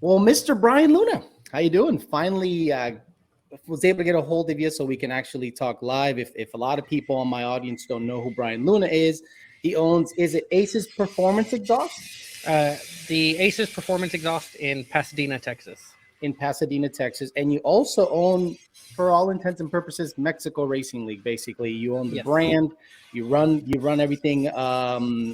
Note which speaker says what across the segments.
Speaker 1: Well, Mr. Bryan Luna, how you doing? Finally, was able to get a hold of you so we can actually talk live. If a lot of people on my audience don't know who Bryan Luna is, he owns, is it Aces Performance Exhaust
Speaker 2: Uh, the Aces Performance Exhaust in Pasadena, Texas.
Speaker 1: in Pasadena, Texas, and you also own, for all intents and purposes, Mexico Racing League. Basically, you own the
Speaker 2: Yes.
Speaker 1: brand, you run everything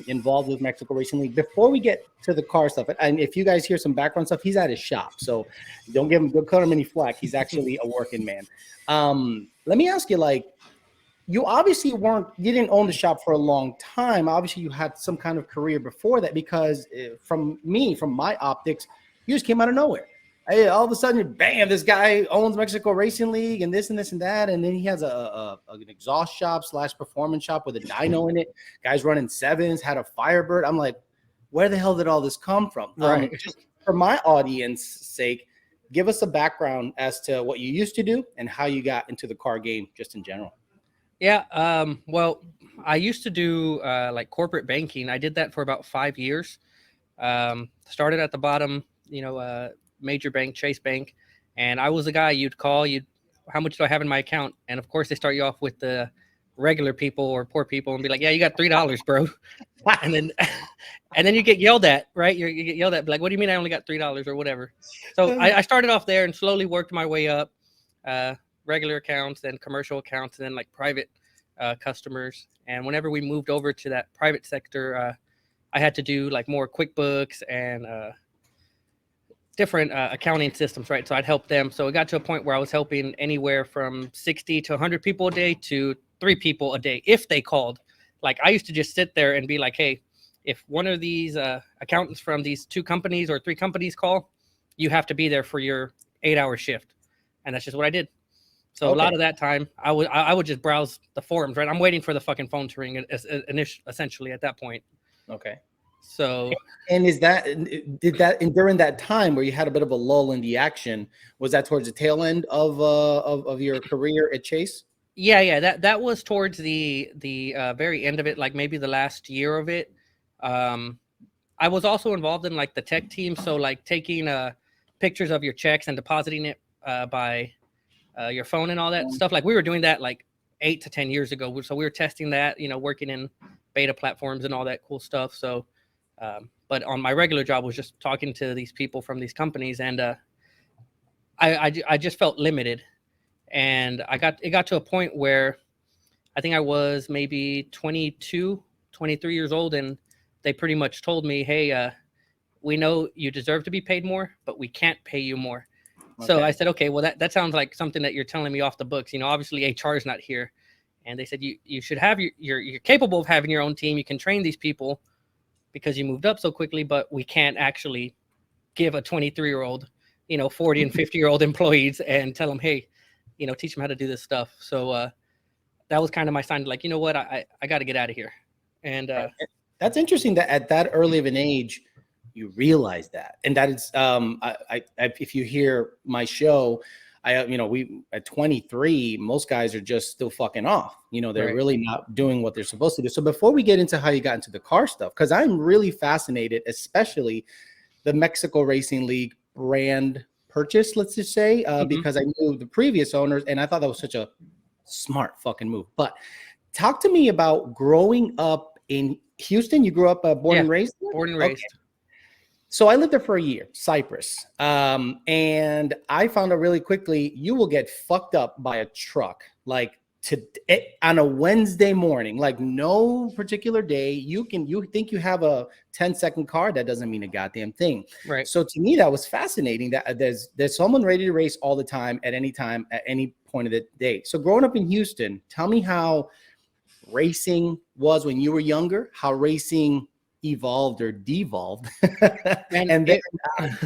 Speaker 1: involved with Mexico Racing League. Before we get to the car stuff, and if you guys hear some background stuff, he's at his shop, so don't cut him any flack. He's actually a working man. Let me ask you, like, you obviously you didn't own the shop for a long time. Obviously, you had some kind of career before that, because from my optics, you just came out of nowhere. Hey, all of a sudden, bam, this guy owns Mexico Racing League and this and this and that. And then he has an exhaust shop / performance shop with a dyno in it. Guys running sevens, had a Firebird. I'm like, where the hell did all this come from?
Speaker 2: Right.
Speaker 1: Just for my audience sake, give us a background as to what you used to do and how you got into the car game just in general.
Speaker 2: Yeah. Well, I used to do like corporate banking. I did that for about 5 years. Started at the bottom, major bank, Chase Bank. And I was the guy you'd call, how much do I have in my account? And of course, they start you off with the regular people or poor people and be like, yeah, you got $3, bro. and then you get yelled at, right? You get yelled at, like, what do you mean I only got $3 or whatever? So I started off there and slowly worked my way up. Regular accounts, then commercial accounts, and then like private customers. And whenever we moved over to that private sector, I had to do like more QuickBooks and different accounting systems, right? So I'd help them. So it got to a point where I was helping anywhere from 60 to 100 people a day to 3 people a day if they called. Like, I used to just sit there and be like, hey, if one of these accountants from these 2 companies or 3 companies call, you have to be there for your 8-hour shift. And that's just what I did. So A lot of that time, I would just browse the forums, right? I'm waiting for the fucking phone to ring, essentially, at that point.
Speaker 1: Okay.
Speaker 2: So,
Speaker 1: and during that time where you had a bit of a lull in the action, was that towards the tail end of your career at Chase?
Speaker 2: Yeah. That was towards the very end of it, like maybe the last year of it. I was also involved in like the tech team, so like taking pictures of your checks and depositing it by your phone and all that stuff. Like, we were doing that like 8 to 10 years ago. So we were testing that, working in beta platforms and all that cool stuff. So, but on my regular job was just talking to these people from these companies, and I just felt limited. And it got to a point where I think I was maybe 22, 23 years old, and they pretty much told me, hey, we know you deserve to be paid more, but we can't pay you more. So I said, okay, well, that sounds like something that you're telling me off the books. Obviously HR is not here. And they said, you should have you're capable of having your own team. You can train these people because you moved up so quickly, but we can't actually give a 23-year-old, 40 and 50-year-old employees and tell them, hey, teach them how to do this stuff. So that was kind of my sign to, like, you know what, I got to get out of here. And
Speaker 1: that's interesting that at that early of an age, you realize that. And that is, if you hear my show, we at 23, most guys are just still fucking off. They're really not doing what they're supposed to do. So before we get into how you got into the car stuff, because I'm really fascinated, especially the Mexico Racing League brand purchase, let's just say, because I knew the previous owners, and I thought that was such a smart fucking move. But talk to me about growing up in Houston. You grew up born and raised there?
Speaker 2: Born and raised. Okay.
Speaker 1: So I lived there for a year, Cyprus. And I found out really quickly, you will get fucked up by a truck, like on a Wednesday morning, like no particular day. You think you have a 10-second car. That doesn't mean a goddamn thing.
Speaker 2: Right.
Speaker 1: So to me, that was fascinating that there's someone ready to race all the time, at any time, at any point of the day. So growing up in Houston, tell me how racing was when you were younger, how racing evolved or devolved, and then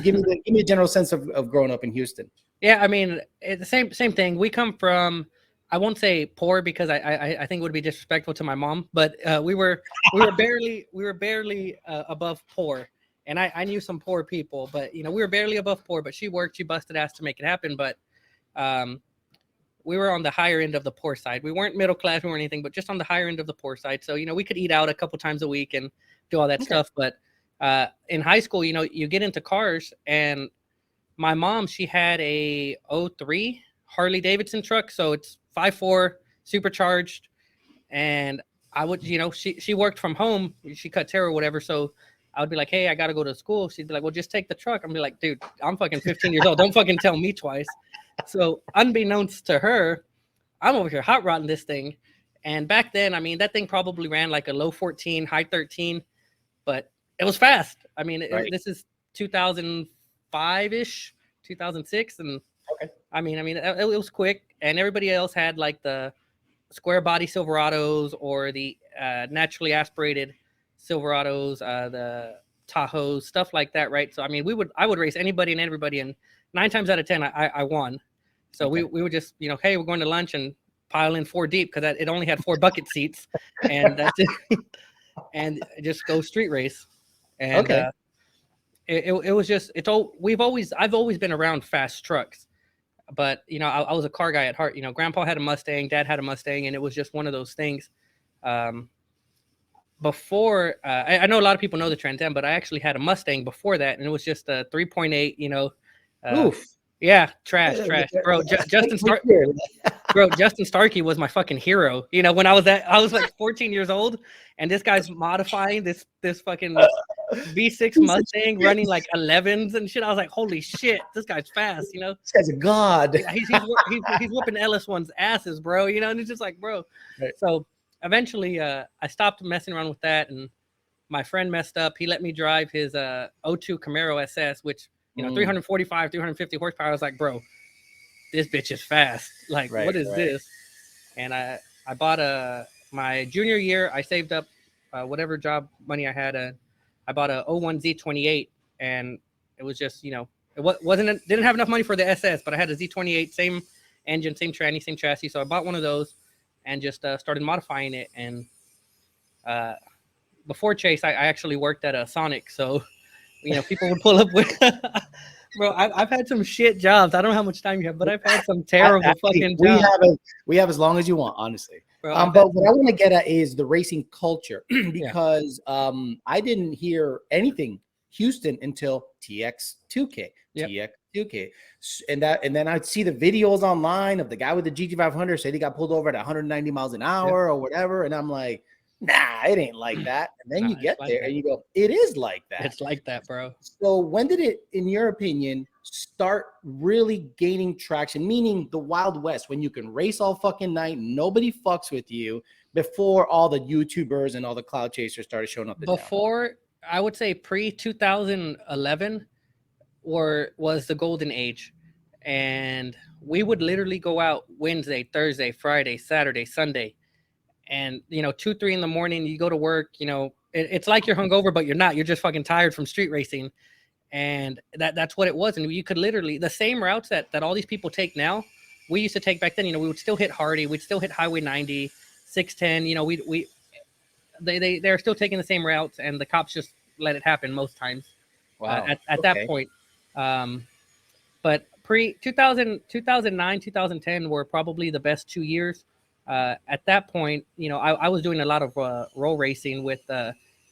Speaker 1: give me a general sense of growing up in Houston.
Speaker 2: Yeah, I mean, the same thing. We come from, I won't say poor because I think it would be disrespectful to my mom, but we were barely above poor, and I knew some poor people, but we were barely above poor. But she worked, she busted ass to make it happen, but we were on the higher end of the poor side. We weren't middle class or anything, but just on the higher end of the poor side. So we could eat out a couple times a week and do all that stuff. But in high school, you get into cars, and my mom, she had a '03 Harley Davidson truck, so it's 5.4 supercharged, and I would, she worked from home, she cut hair or whatever, so I would be like, hey, I gotta go to school. She'd be like, well, just take the truck. I'm be like, dude, I'm fucking 15 years old. Don't fucking tell me twice. So unbeknownst to her, I'm over here hot rodding this thing. And back then, I mean, that thing probably ran like a low 14, high 13, but it was fast. I mean,
Speaker 1: Right.
Speaker 2: this is 2005-ish, 2006. And
Speaker 1: Okay.
Speaker 2: I mean, it was quick. And everybody else had like the square body Silverados or the naturally aspirated Silverados, the Tahoes, stuff like that, right? So I mean, I would race anybody and everybody, and 9 times out of 10, I won. So
Speaker 1: Okay.
Speaker 2: we would just, hey, we're going to lunch and pile in 4 deep because it only had 4 bucket seats, and that's it, and just go street race. And
Speaker 1: Okay.
Speaker 2: it was just I've always been around fast trucks, but I was a car guy at heart. Grandpa had a Mustang, Dad had a Mustang, and it was just one of those things. Before I know a lot of people know the Trans Am, but I actually had a Mustang before that, and it was just a 3.8.
Speaker 1: Oof.
Speaker 2: Yeah, trash, bro. Justin Starkey was my fucking hero. When I was like 14 years old, and this guy's modifying this fucking V6 Mustang running like 11s and shit. I was like, holy shit, this guy's fast.
Speaker 1: This guy's a god.
Speaker 2: Yeah, he's whooping LS1's asses, bro. And it's just like, bro.
Speaker 1: Right.
Speaker 2: So eventually, I stopped messing around with that, and my friend messed up. He let me drive his '02 Camaro SS, which 345, 350 horsepower. I was like, bro, this bitch is fast. Like, what is this? And I bought my junior year. I saved up whatever job money I had. I bought a '01 Z28, and it was just didn't have enough money for the SS, but I had a Z28, same engine, same tranny, same chassis. So I bought one of those and just started modifying it. And before Chase, I actually worked at a Sonic, so people would pull up with. Bro, I've had some shit jobs. I don't know how much time you have, but I've had some terrible fucking jobs.
Speaker 1: We have as long as you want, honestly.
Speaker 2: Bro,
Speaker 1: but what I want to get at is the racing culture because I didn't hear anything Houston until TX2K.
Speaker 2: Yep.
Speaker 1: TX2K. And then I'd see the videos online of the guy with the GT500 said he got pulled over at 190 miles an hour or whatever. And I'm like, nah, it ain't like that. And then you get there and you go, it is like that.
Speaker 2: It's like that, bro.
Speaker 1: So when did it, in your opinion, start really gaining traction, meaning the Wild West, when you can race all fucking night, nobody fucks with you, before all the YouTubers and all the cloud chasers started showing up?
Speaker 2: Before, I would say pre-2011 was the golden age. And we would literally go out Wednesday, Thursday, Friday, Saturday, Sunday. And 2, 3 in the morning, you go to work, it's like you're hungover, but you're not. You're just fucking tired from street racing. And that's what it was. And you could literally, the same routes that all these people take now, we used to take back then. We would still hit Hardy, we'd still hit Highway 90, 610. They're still taking the same routes, and the cops just let it happen most times.
Speaker 1: Wow.
Speaker 2: At that point. But pre-2009, 2010 were probably the best 2 years. At that point, I was doing a lot of roll racing with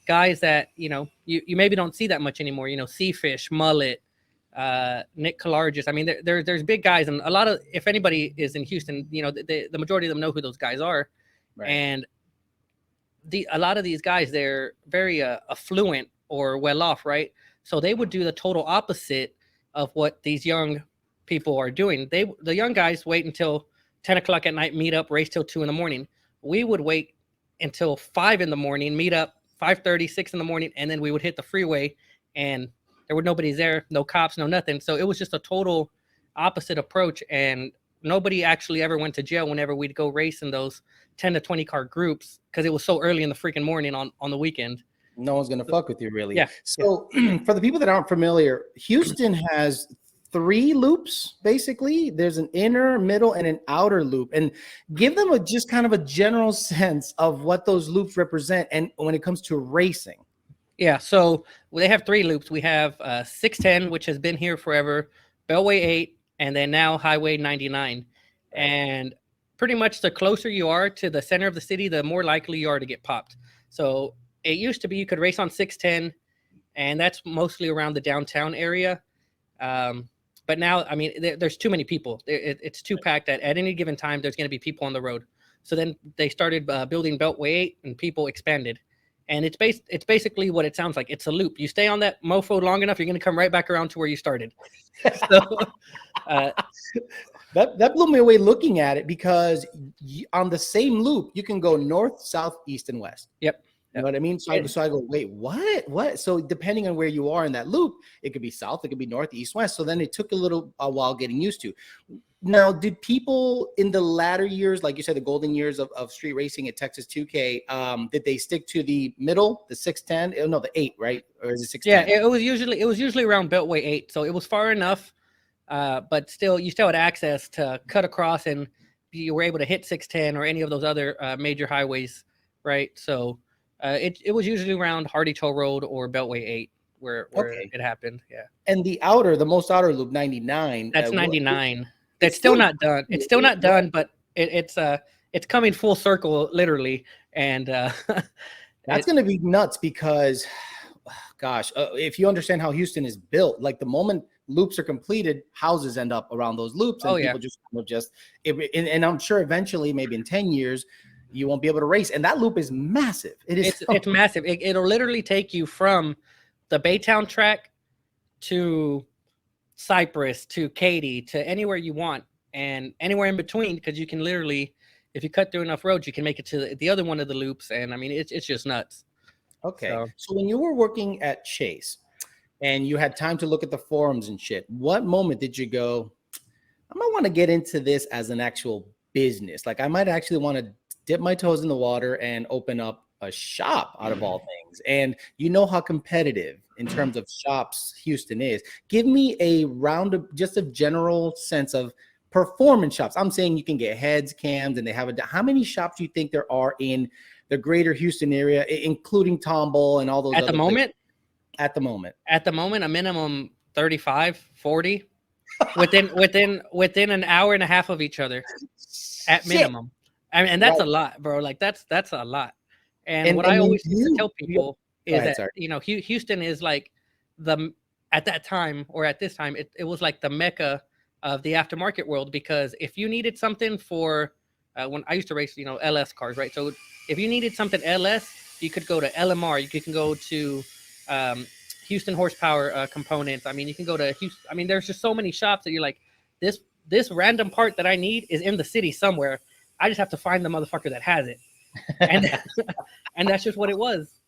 Speaker 2: guys that you maybe don't see that much anymore. Seafish, Mullet, Nick Kalargis. I mean, there's big guys, and a lot of, if anybody is in Houston, the majority of them know who those guys are. Right. And a lot of these guys, they're very affluent or well off, right? So they would do the total opposite of what these young people are doing. The young guys wait until 10 o'clock at night, meet up, race till 2 in the morning. We would wait until 5 in the morning, meet up 5:30, 6 in the morning, and then we would hit the freeway, and there were nobody's there, no cops, no nothing. So it was just a total opposite approach, and nobody actually ever went to jail whenever we'd go race in those 10 to 20 car groups, because it was so early in the freaking morning on the weekend.
Speaker 1: No one's gonna fuck with you, really.
Speaker 2: Yeah.
Speaker 1: So for the people that aren't familiar, Houston has 3 loops, basically. There's an inner, middle, and an outer loop. And give them just kind of a general sense of what those loops represent, and when it comes to racing.
Speaker 2: Yeah, so they have 3 loops. We have 610, which has been here forever, Bellway 8, and then now Highway 99. And pretty much the closer you are to the center of the city, the more likely you are to get popped. So it used to be you could race on 610, and that's mostly around the downtown area. But now, I mean, there's too many people. It's too packed that at any given time there's going to be people on the road. So then they started building Beltway 8, and people expanded. And it's basically what it sounds like. It's a loop. You stay on that mofo long enough, you're going to come right back around to where you started. So
Speaker 1: that blew me away looking at it, because on the same loop you can go north, south, east, and west.
Speaker 2: Yep.
Speaker 1: You know what I mean? So I go, wait, what? So depending on where you are in that loop, it could be south, it could be north, east, west. So then it took a while getting used to. Now, did people in the latter years, like you said, the golden years of street racing at Texas 2K, did they stick to the middle, the 610? No, the 8, right? Or is it 610?
Speaker 2: Yeah, it was usually around Beltway 8, so it was far enough, but you still had access to cut across, and you were able to hit 610 or any of those other major highways, right? So it was usually around Hardy Toll Road or Beltway 8 where it happened. Yeah.
Speaker 1: And the most outer loop, 99.
Speaker 2: That's 99. That's still not done. It's still not done, but it's coming full circle, literally. And
Speaker 1: that's going to be nuts, because, gosh, if you understand how Houston is built, like the moment loops are completed, houses end up around those loops, and people and I'm sure eventually, maybe in 10 years, you won't be able to race. And that loop is massive.
Speaker 2: It's massive. It'll literally take you from the Baytown track to Cypress to Katy to anywhere you want, and anywhere in between, because you can literally, if you cut through enough roads, you can make it to the other one of the loops. And I mean, it's just nuts.
Speaker 1: Okay. So when you were working at Chase and you had time to look at the forums and shit, what moment did you go, I might want to get into this as an actual business? Like, I might actually want to dip my toes in the water and open up a shop, out of all things. And you know how competitive in terms of shops Houston is. Give me just a general sense of performance shops. I'm saying you can get heads, cams, and they have how many shops do you think there are in the greater Houston area, including Tomball and all those
Speaker 2: at the moment?
Speaker 1: At the moment,
Speaker 2: a minimum 35, 40 within an hour and a half of each other at minimum. I mean, and that's a lot, bro. Like that's a lot. And what I always tell people is that, Houston is like at that time, or at this time, it was like the mecca of the aftermarket world, because if you needed something for when I used to race, LS cars, right? So if you needed something LS, you could go to LMR, you can go to Houston Horsepower Components. I mean, you can go to Houston. I mean, there's just so many shops that you're like, this random part that I need is in the city somewhere. I just have to find the motherfucker that has it. And and that's just what it was.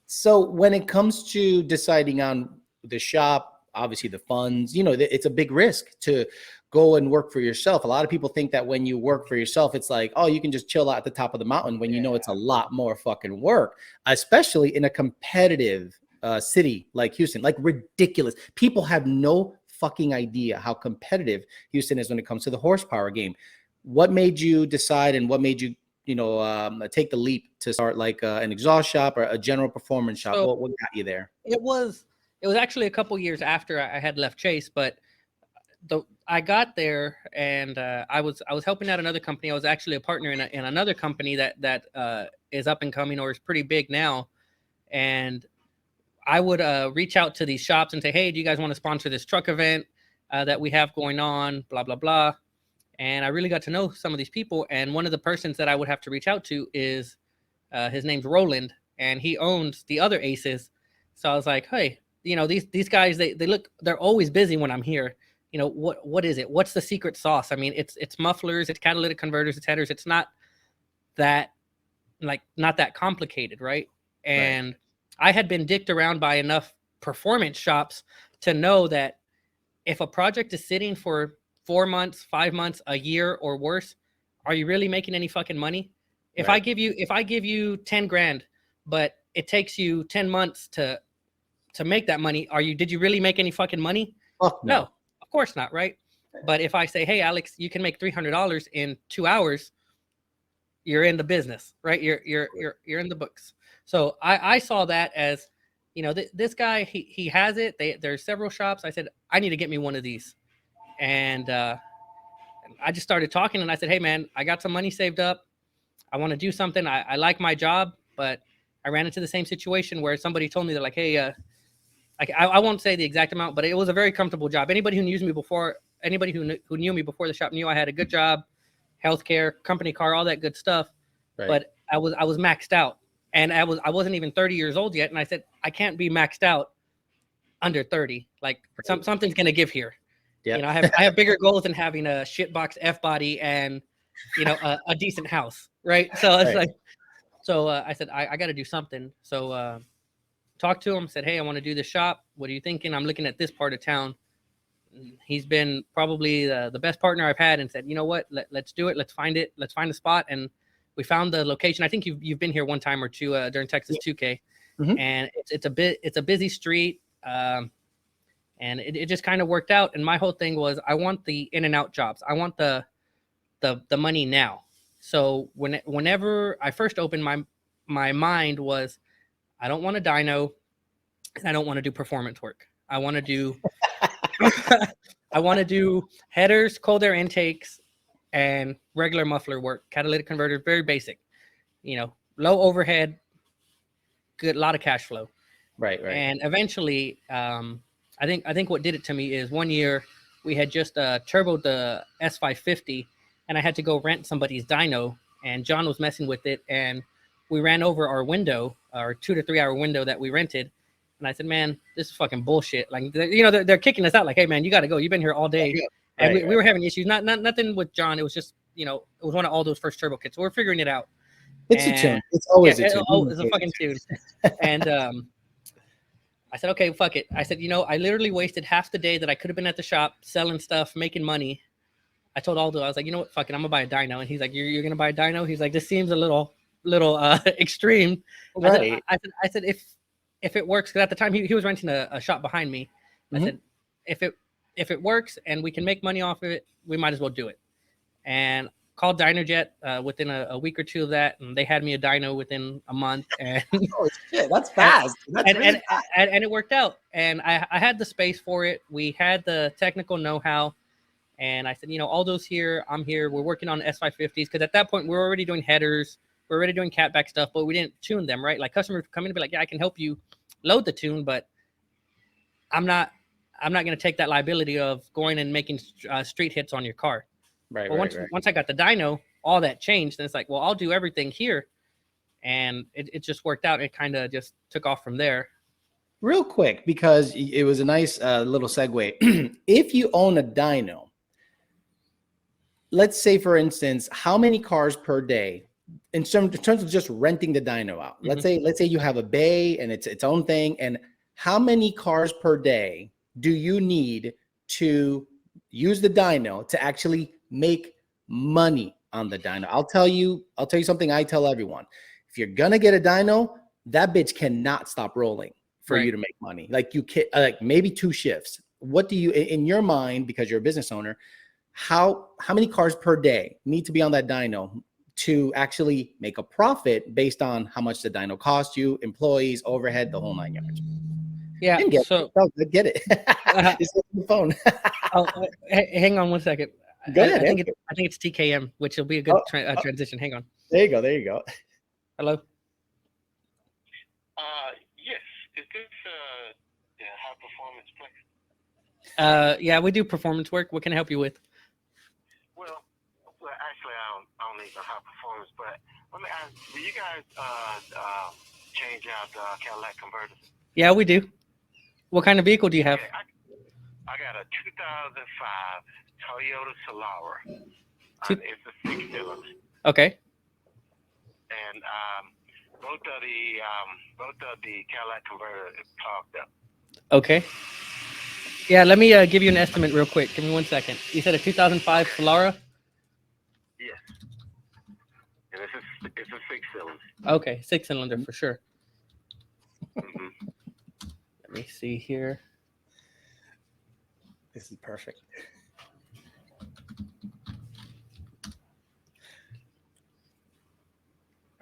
Speaker 1: So when it comes to deciding on the shop, obviously the funds, it's a big risk to go and work for yourself. A lot of people think that when you work for yourself, it's like, oh, you can just chill out at the top of the mountain, when it's a lot more fucking work, especially in a competitive city like Houston. Like, ridiculous. People have no fucking idea how competitive Houston is when it comes to the horsepower game. What made you decide, and what made you take the leap to start like an exhaust shop or a general performance shop?
Speaker 2: So
Speaker 1: what got you there?
Speaker 2: It was actually a couple years after I had left Chase, but I got there, and I was helping out another company. I was actually a partner in another company that is up and coming, or is pretty big now. And I would reach out to these shops and say, hey, do you guys want to sponsor this truck event that we have going on? Blah, blah, blah. And I really got to know some of these people. And one of the persons that I would have to reach out to is his name's Roland, and he owns the other Aces. So I was like, hey, these guys, they're always busy when I'm here. What is it? What's the secret sauce? I mean, it's mufflers, it's catalytic converters, it's headers. It's not that complicated, right? And I had been dicked around by enough performance shops to know that if a project is sitting for 4 months, 5 months, a year, or worse, are you really making any fucking money? If I give you 10 grand, but it takes you 10 months to make that money, did you really make any fucking money?
Speaker 1: Oh,
Speaker 2: no, of course not, right? But if I say, hey, Alex, you can make $300 in 2 hours, you're in the business, right? You're in the books. So I saw that as, this guy, he has it. There's several shops. I said, I need to get me one of these. And I just started talking, and I said, hey, man, I got some money saved up. I want to do something. I like my job, but I ran into the same situation where somebody told me, they're like, hey, like I won't say the exact amount, but it was a very comfortable job. Anybody who knew me before, anybody who knew me before the shop knew I had a good job, healthcare, company car, all that good stuff.
Speaker 1: Right.
Speaker 2: But I was maxed out, and I wasn't even 30 years old yet, and I said I can't be maxed out under 30. Like something's gonna give here.
Speaker 1: Yeah.
Speaker 2: You know, I have bigger goals than having a shitbox F body and a decent house, right? So it's like, I said I got to do something. So talked to him, said, hey, I want to do this shop. What are you thinking? I'm looking at this part of town. He's been probably the best partner I've had, and said, you know what? Let's do it. Let's find it. Let's find the spot. And we found the location. I think you've been here one time or two during Texas 2K, and it's a busy street. And it just kind of worked out. And my whole thing was, I want the in and out jobs. I want the money now. So whenever I first opened, my mind was, I don't want a dyno, and I don't want to do performance work. I want to do headers, cold air intakes, and regular muffler work, catalytic converters, very basic. Low overhead, good, lot of cash flow.
Speaker 1: Right.
Speaker 2: And eventually, I think what did it to me is one year we had just turboed the S550, and I had to go rent somebody's dyno, and John was messing with it, and we ran over our window, our 2 to 3 hour window that we rented. And I said, man, this is fucking bullshit. Like, they're kicking us out. Like, hey man, you got to go. You've been here all day. And we were having issues. Nothing with John. It was just, it was one of all those first turbo kits. So we're figuring it out.
Speaker 1: It's a tune. It's always a tune.
Speaker 2: It's a fucking tune. And I said, okay, fuck it. I said, I literally wasted half the day that I could have been at the shop selling stuff, making money. I told Aldo, I was like, you know what, fuck it, I'm gonna buy a dyno. And he's like, you're gonna buy a dyno? He's like, this seems a little extreme.
Speaker 1: Right.
Speaker 2: I said if it works, because at the time he was renting a shop behind me. I said, if it works and we can make money off of it, we might as well do it. And called DynoJet within a week or two of that, and they had me a dyno within a month. And
Speaker 1: oh shit, that's fast. That's
Speaker 2: and it worked out. And I had the space for it. We had the technical know-how. And I said, Aldo's here, I'm here. We're working on S550s, because at that point we were already doing headers, we're already doing catback stuff, but we didn't tune them, right? Like, customers come in and be like, yeah, I can help you load the tune, but I'm not going to take that liability of going and making street hits on your car.
Speaker 1: Right.
Speaker 2: But once I got the dyno, all that changed. And it's like, well, I'll do everything here. And it just worked out. It kind of just took off from there.
Speaker 1: Real quick, because it was a nice little segue. If you own a dyno, let's say, for instance, how many cars per day, in terms of just renting the dyno out? Let's say you have a bay and it's its own thing. And how many cars per day do you need to use the dyno to actually make money on the dyno? I'll tell you something I tell everyone. If you're gonna get a dyno, that bitch cannot stop rolling for you to make money. Like, you can, like, maybe 2 shifts. What do you, in your mind, because you're a business owner, how many cars per day need to be on that dyno to actually make a profit based on how much the dyno costs you, employees, overhead, the whole 9 yards?
Speaker 2: Yeah.
Speaker 1: Get it. It's on the phone.
Speaker 2: Hang on one second.
Speaker 1: Go ahead.
Speaker 2: I think it's TKM, which will be a good transition. Hang on.
Speaker 1: There you go.
Speaker 2: Hello.
Speaker 3: Yes. Is this high performance place?
Speaker 2: Yeah, we do performance work. What can I help you with?
Speaker 3: Well, actually, I don't need the high performance, but let me ask: do you guys change out Cadillac converters?
Speaker 2: Yeah, we do. What kind of vehicle do you have?
Speaker 3: Okay, I got a 2005 Toyota Solara. It's a 6-cylinder.
Speaker 2: Okay.
Speaker 3: And both of the Cadillac converter is parked up.
Speaker 2: Okay. Yeah, let me give you an estimate real quick. Give me 1 second. You said a 2005 Solara?
Speaker 3: Yes. And it's a 6-cylinder.
Speaker 2: Okay, 6-cylinder for sure.
Speaker 3: Mm-hmm.
Speaker 2: Let me see here.
Speaker 1: This is perfect.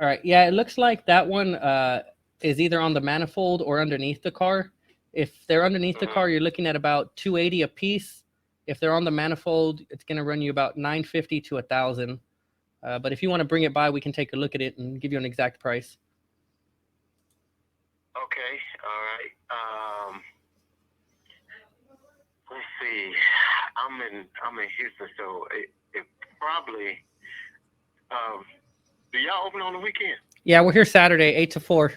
Speaker 2: All right. Yeah, it looks like that one is either on the manifold or underneath the car. If they're underneath the car, you're looking at about $280 a piece. If they're on the manifold, it's going to run you about $950 to $1,000. But if you want to bring it by, we can take a look at it and give you an exact price.
Speaker 3: Okay. All right. see. I'm in Houston, so it probably. Do y'all open on the weekend?
Speaker 2: Yeah, we're here Saturday, 8 to 4.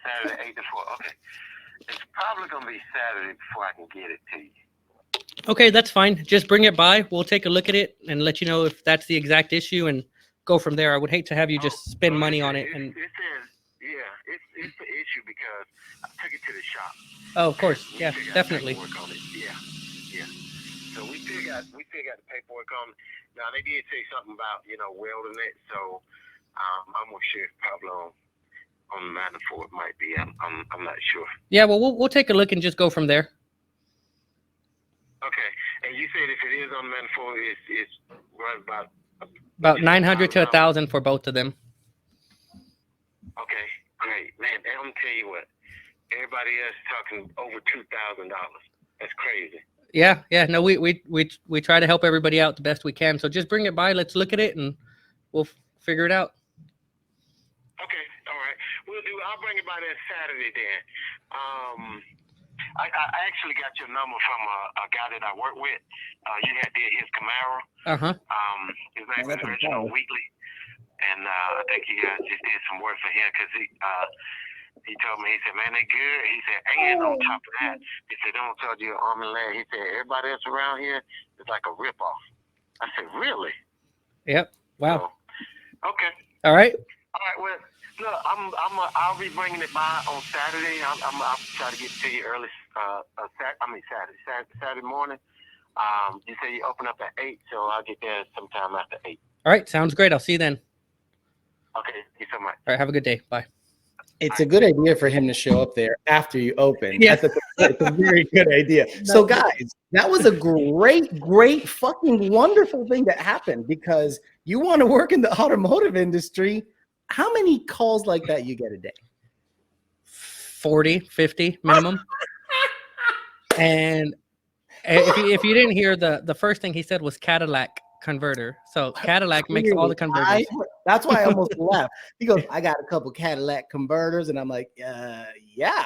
Speaker 3: Saturday, 8 to 4. Okay. It's probably gonna be Saturday before I can get it to you.
Speaker 2: Okay, that's fine. Just bring it by. We'll take a look at it and let you know if that's the exact issue and go from there. I would hate to have you just spend money on it. And
Speaker 3: It says, it's the issue because I took it to the shop.
Speaker 2: oh, of course,
Speaker 3: We
Speaker 2: yeah,
Speaker 3: still got
Speaker 2: definitely.
Speaker 3: paperwork on it. Yeah. So we still got the paperwork on it. Now they did say something about welding it, so I'm not sure if probably on the manifold it might be. I'm not sure.
Speaker 2: Yeah, well, we'll take a look and just go from there.
Speaker 3: Okay, and you said if it is on the manifold, it's right
Speaker 2: About 900 to 1,000 for both of them.
Speaker 3: Okay, great, man. And I'm gonna tell you what, everybody else talking over $2,000. That's crazy.
Speaker 2: Yeah. No, we try to help everybody out the best we can. So just bring it by. Let's look at it and we'll figure it out.
Speaker 3: Okay, all right. I'll bring it by that Saturday then. I actually got your number from a guy that I work with. You had did his Camaro. His name is Reginald Wheatley, and I think you guys just did some work for him because he told me, he said, man, they good. He said, and on top of that, he said, don't tell you arm and leg. He said, everybody else around here is like a ripoff. I said, really?
Speaker 2: Yep. Wow.
Speaker 3: So, okay.
Speaker 2: All right.
Speaker 3: Well, look, I'll be bringing it by on Saturday. I'll try to get to you early. Saturday morning. You say you open up at 8, so I'll get there sometime after 8.
Speaker 2: All right. Sounds great. I'll see you then.
Speaker 3: Okay. Thank you so much.
Speaker 2: All right. Have a good day. Bye.
Speaker 1: It's a good idea for him to show up there after you open.
Speaker 2: Yeah.
Speaker 1: It's a very good idea. So, guys, that was a great, fucking wonderful thing that happened because you want to work in the automotive industry. How many calls like that you get a day?
Speaker 2: 40, 50 minimum. And if you didn't hear, the first thing he said was Cadillac converter. So Cadillac makes all the converters.
Speaker 1: That's why I almost left. He goes, I got a couple Cadillac converters, and I'm like, yeah.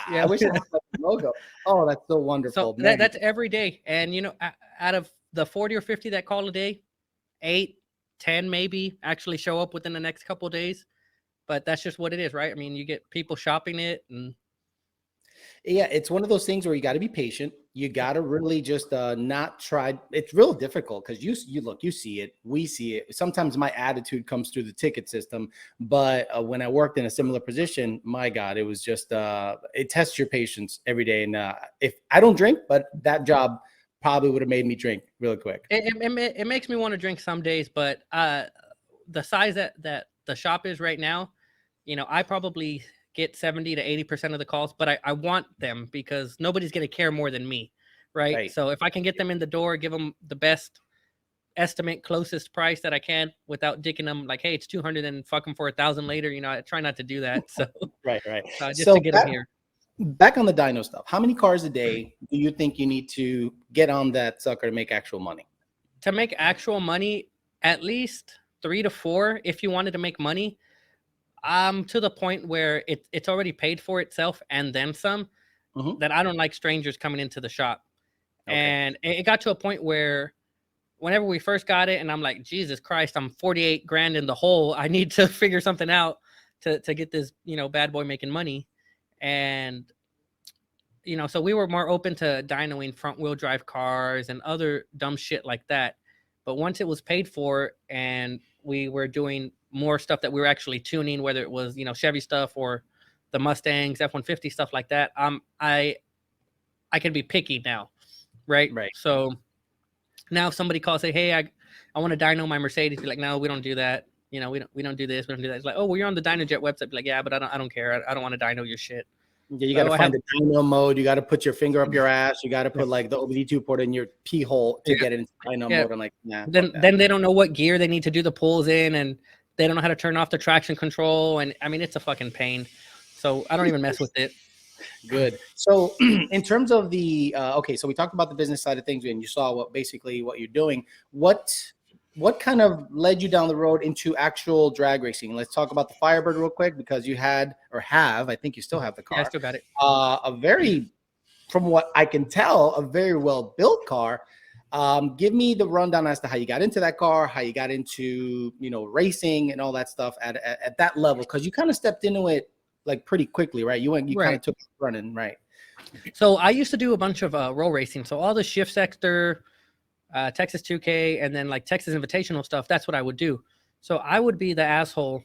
Speaker 1: I wish I had the logo. Oh, that's so wonderful.
Speaker 2: So that's every day. And out of the 40 or 50 that call a day, 8, 10 maybe actually show up within the next couple of days. But that's just what it is, right? I mean, you get people shopping it, and
Speaker 1: yeah, it's one of those things where you got to be patient. You got to really just not try. It's real difficult because you look, you see it, we see it. Sometimes my attitude comes through the ticket system, but when I worked in a similar position, my God, it was just it tests your patience every day. And if I don't drink, but that job probably would have made me drink really quick.
Speaker 2: It makes me want to drink some days, but the size that the shop is right now, I probably get 70 to 80% of the calls, but I want them because nobody's going to care more than me. Right. So if I can get them in the door, give them the best estimate, closest price that I can without dicking them like, hey, it's 200 and fuck them for 1,000 later. I try not to do that. So
Speaker 1: right.
Speaker 2: Just to get them here.
Speaker 1: Back on the dyno stuff. How many cars a day do you think you need to get on that sucker to make actual money?
Speaker 2: To make actual money, at least 3 to 4. If you wanted to make money, to the point where it's already paid for itself and then some. That I don't like strangers coming into the shop. Okay. And it got to a point where whenever we first got it, and I'm like, Jesus Christ, I'm 48 grand in the hole. I need to figure something out to get this, bad boy making money. And, so we were more open to dynoing front wheel drive cars and other dumb shit like that. But once it was paid for and we were doing more stuff that we were actually tuning, whether it was, Chevy stuff or the Mustangs, F-150 stuff like that, I can be picky now. Right. So now if somebody calls, say, hey, I want to dyno my Mercedes, be like, no, we don't do that. We don't do this. We don't do that. It's like, oh, well, you're on the DynoJet website. Be like, yeah, but I don't care. I don't want to dyno your shit.
Speaker 1: Yeah, you got to find the dyno mode. You got to put your finger up your ass. You got to put like the OBD2 port in your pee hole to get into dyno mode. I'm like, nah.
Speaker 2: Then they don't know what gear they need to do the pulls in, and they don't know how to turn off the traction control. And I mean, it's a fucking pain. So I don't even mess with it.
Speaker 1: Good. So in terms of the okay, so we talked about the business side of things, and you saw what you're doing. What kind of led you down the road into actual drag racing? Let's talk about the Firebird real quick, because you had or have, I think you still have the car.
Speaker 2: Yeah, I still got it.
Speaker 1: A very from what I can tell, a very well built car. Give me the rundown as to how you got into that car, how you got into, you know, racing and all that stuff at that level, because you kind of stepped into it like pretty quickly, right? You kind
Speaker 2: Right.
Speaker 1: of took it running, right?
Speaker 2: So I used to do a bunch of roll racing. So all the Shift Sector, Texas 2K, and then like Texas Invitational stuff. That's what I would do. So I would be the asshole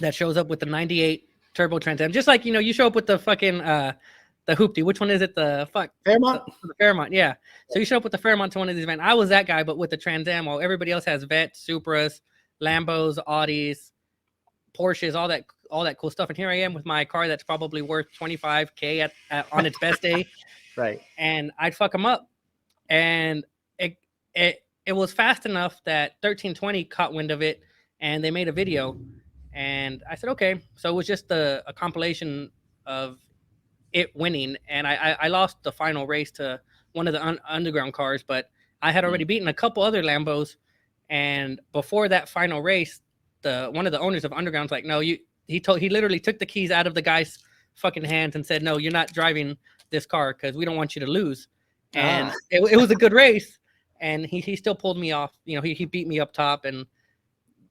Speaker 2: that shows up with the 98 turbo Trans Am, just like, you know, you show up with the fucking the hoopty. Which one is it? The
Speaker 1: Fairmont.
Speaker 2: The Fairmont, yeah. So you show up with the Fairmont to one of these events. I was that guy, but with the Trans Am, while everybody else has Vets, Supras, Lambos, Audis, Porsches, all that cool stuff. And here I am with my car that's probably worth 25K on its best day.
Speaker 1: Right.
Speaker 2: And I'd fuck them up. And it was fast enough that 1320 caught wind of it, and they made a video. And I said, okay. So it was just a compilation of it winning, and I lost the final race to one of the underground cars, but I had already beaten a couple other Lambos. And before that final race, one of the owners of Underground's like, no, he literally took the keys out of the guy's fucking hands and said, no, you're not driving this car because we don't want you to lose. And it was a good race, and he still pulled me off. You know, he beat me up top and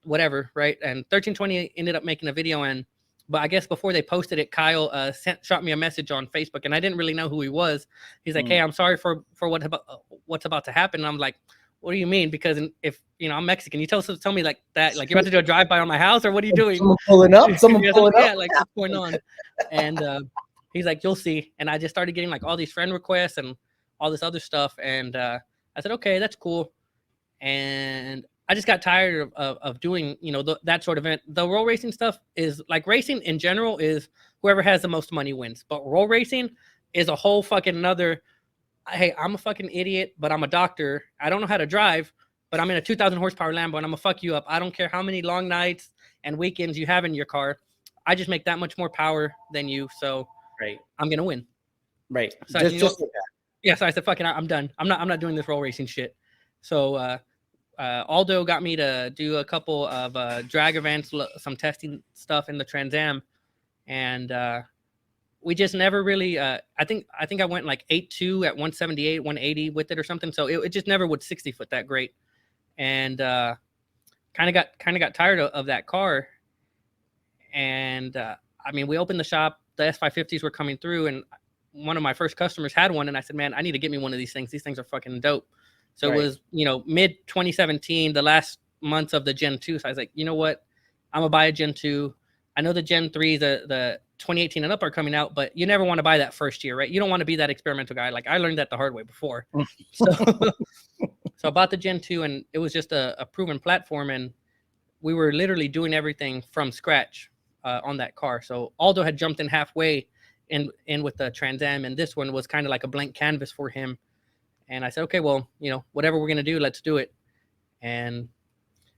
Speaker 2: whatever, right? And 1320 ended up making a video, but I guess before they posted it, Kyle shot me a message on Facebook, and I didn't really know who he was. He's like, hey, I'm sorry for what's about to happen. And I'm like, what do you mean? Because if, you know, I'm Mexican, you tell me like that, like you're about to do a drive-by on my house, or what are you doing?
Speaker 1: Someone pulling up?
Speaker 2: Yeah, like what's going on? And he's like, you'll see. And I just started getting like all these friend requests and all this other stuff. And I said, okay, that's cool. And I just got tired of doing, you know, that sort of event. The roll racing stuff is like, racing in general is whoever has the most money wins. But roll racing is a whole fucking another. Hey, I'm a fucking idiot, but I'm a doctor. I don't know how to drive, but I'm in a 2,000 horsepower Lambo, and I'm gonna fuck you up. I don't care how many long nights and weekends you have in your car. I just make that much more power than you, so
Speaker 1: right,
Speaker 2: I'm gonna win.
Speaker 1: Right.
Speaker 2: So
Speaker 1: just like that.
Speaker 2: Yeah, so I said, fucking, I'm done. I'm not doing this roll racing shit. So Aldo got me to do a couple of drag events, some testing stuff in the Trans Am, and we just never really. I think I went like 8.2 at 178, 180 with it or something. So it just never would 60 foot that great, and kind of got tired of that car. And I mean, we opened the shop. The S550s were coming through, and one of my first customers had one, and I said, man, I need to get me one of these things. These things are fucking dope. So It was, you know, mid 2017, the last months of the Gen 2. So I was like, you know what? I'm going to buy a Gen 2. I know the Gen 3, the 2018 and up are coming out, but you never want to buy that first year, right? You don't want to be that experimental guy. Like, I learned that the hard way before. So I bought the Gen 2, and it was just a proven platform, and we were literally doing everything from scratch on that car. So Aldo had jumped in halfway in with the Trans Am, and this one was kind of like a blank canvas for him. And I said, okay, well, you know, whatever we're going to do, let's do it. And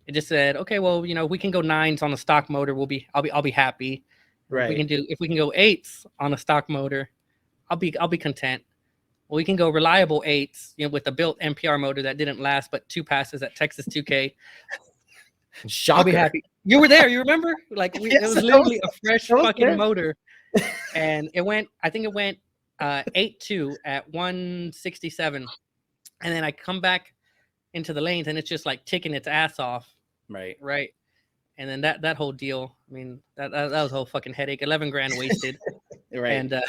Speaker 2: it just said, okay, well, you know, we can go 9s on a stock motor. I'll be happy.
Speaker 1: Right.
Speaker 2: If we can go 8s on a stock motor, I'll be content. Well, we can go reliable 8s, you know, with a built NPR motor that didn't last but 2 passes at Texas 2K.
Speaker 1: Shocker.
Speaker 2: I'll be happy. You were there. You remember? Like it was literally a fresh fucking motor. And I think it went 8.2 at 167. And then I come back into the lanes, and it's just like ticking its ass off. Right. And then that whole deal, I mean, that was a whole fucking headache. 11 grand wasted.
Speaker 1: Right.
Speaker 2: And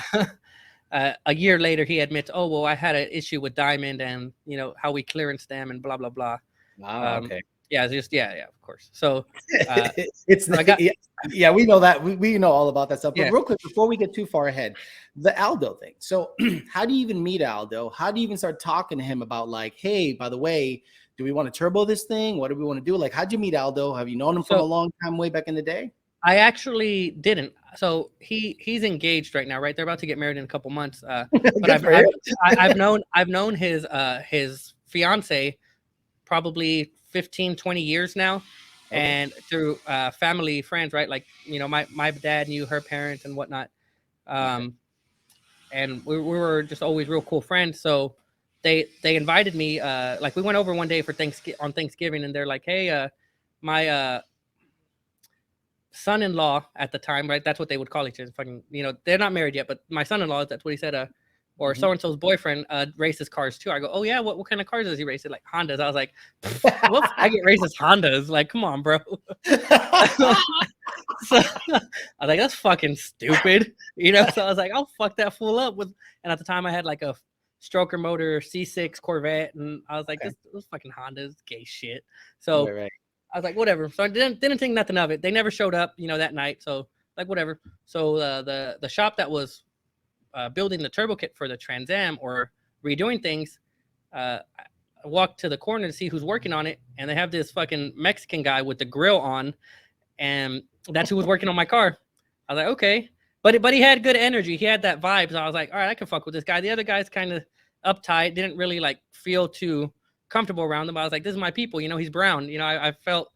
Speaker 2: a year later, he admits, oh, well, I had an issue with Diamond, and, you know, how we clearance them and blah, blah, blah.
Speaker 1: Wow. Okay.
Speaker 2: Yeah, of course. So
Speaker 1: we know that. We know all about that stuff. But
Speaker 2: Yeah.
Speaker 1: real quick, before we get too far ahead, the Aldo thing. So how do you even meet Aldo? How do you even start talking to him about, like, hey, by the way, do we want to turbo this thing? What do we want to do? Like, how'd you meet Aldo? Have you known him for a long time, way back in the day?
Speaker 2: I actually didn't. So he's engaged right now, right? They're about to get married in a couple months. But I've known his fiance probably 15, 20 years now. Okay. And through family, friends, right? Like, you know, my dad knew her parents and whatnot. And we were just always real cool friends. So they invited me, like we went over one day for Thanksgiving, and they're like, hey, my son-in-law at the time, right? That's what they would call each other. Fucking, you know, they're not married yet, but my son-in-law, that's what he said. or so and so's boyfriend races cars too. I go, oh yeah, what kind of cars does he race? Like Hondas. I was like, well, I get races Hondas. Like, come on, bro. So I was like, that's fucking stupid, you know. So I was like, I'll fuck that fool up with. And at the time, I had like a stroker motor C6 Corvette, and I was like, this fucking Honda's gay shit. So
Speaker 1: right.
Speaker 2: I was like, whatever. So I didn't think nothing of it. They never showed up, you know, that night. So like, whatever. So the shop that was building the turbo kit for the Trans Am or redoing things, I walked to the corner to see who's working on it, and they have this fucking Mexican guy with the grill on, and that's who was working on my car. I was like, okay, but he had good energy. He had that vibe. So I was like, all right, I can fuck with this guy. The other guy's kind of uptight, didn't really like feel too comfortable around him. I was like, this is my people, you know. He's brown, you know. I felt,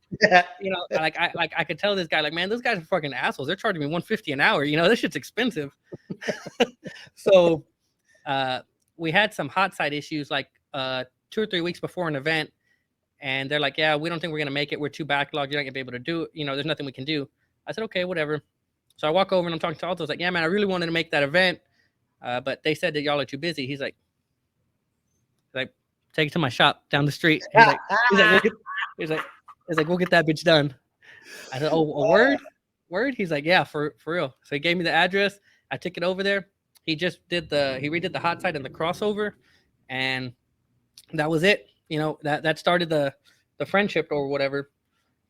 Speaker 2: you know, like I could tell this guy, like, man, those guys are fucking assholes. They're charging me $150 an hour, you know. This shit's expensive. So we had some hot side issues like 2 or 3 weeks before an event, and they're like, yeah, we don't think we're gonna make it. We're too backlogged. You're not gonna be able to do it. You know, there's nothing we can do. I said, okay, whatever. So I walk over and I'm talking to Aldo. I was like, yeah, man, I really wanted to make that event, but they said that y'all are too busy. He's like, take it to my shop down the street. He's like, we'll get that bitch done. I said, oh, a word? He's like, yeah, for real. So he gave me the address. I took it over there. He redid the hot side and the crossover, and that was it. You know, that started the friendship or whatever.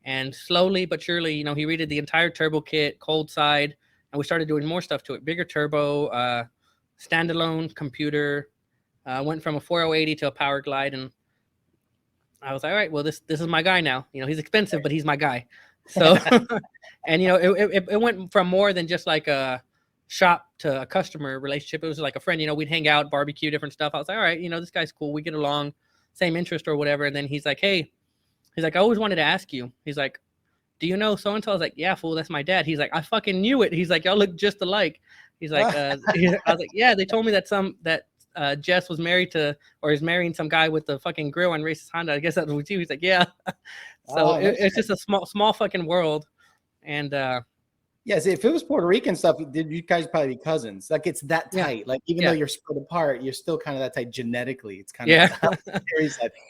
Speaker 2: And slowly but surely, you know, he redid the entire turbo kit, cold side, and we started doing more stuff to it. Bigger turbo, standalone computer, went from a 4080 to a Power Glide, and I was like, all right, well, this is my guy now. You know, he's expensive, but he's my guy. So, and you know, it went from more than just like a shop to a customer relationship. It was like a friend. You know, we'd hang out, barbecue, different stuff. I was like, all right, you know, this guy's cool. We get along, same interest or whatever. And then he's like, hey, he's like, I always wanted to ask you. He's like, do you know so and so? I was like, yeah, fool, that's my dad. He's like, I fucking knew it. He's like, y'all look just alike. He's like, I was like, yeah, they told me that Jess was married to, or is marrying some guy with the fucking grill and racist Honda. I guess that's what you. He's like, yeah. So it's just a small fucking world. And
Speaker 1: yes, if it was Puerto Rican stuff, you guys probably be cousins. Like it's that tight. Yeah. Like even though you're spread apart, you're still kind of that tight genetically. It's kind of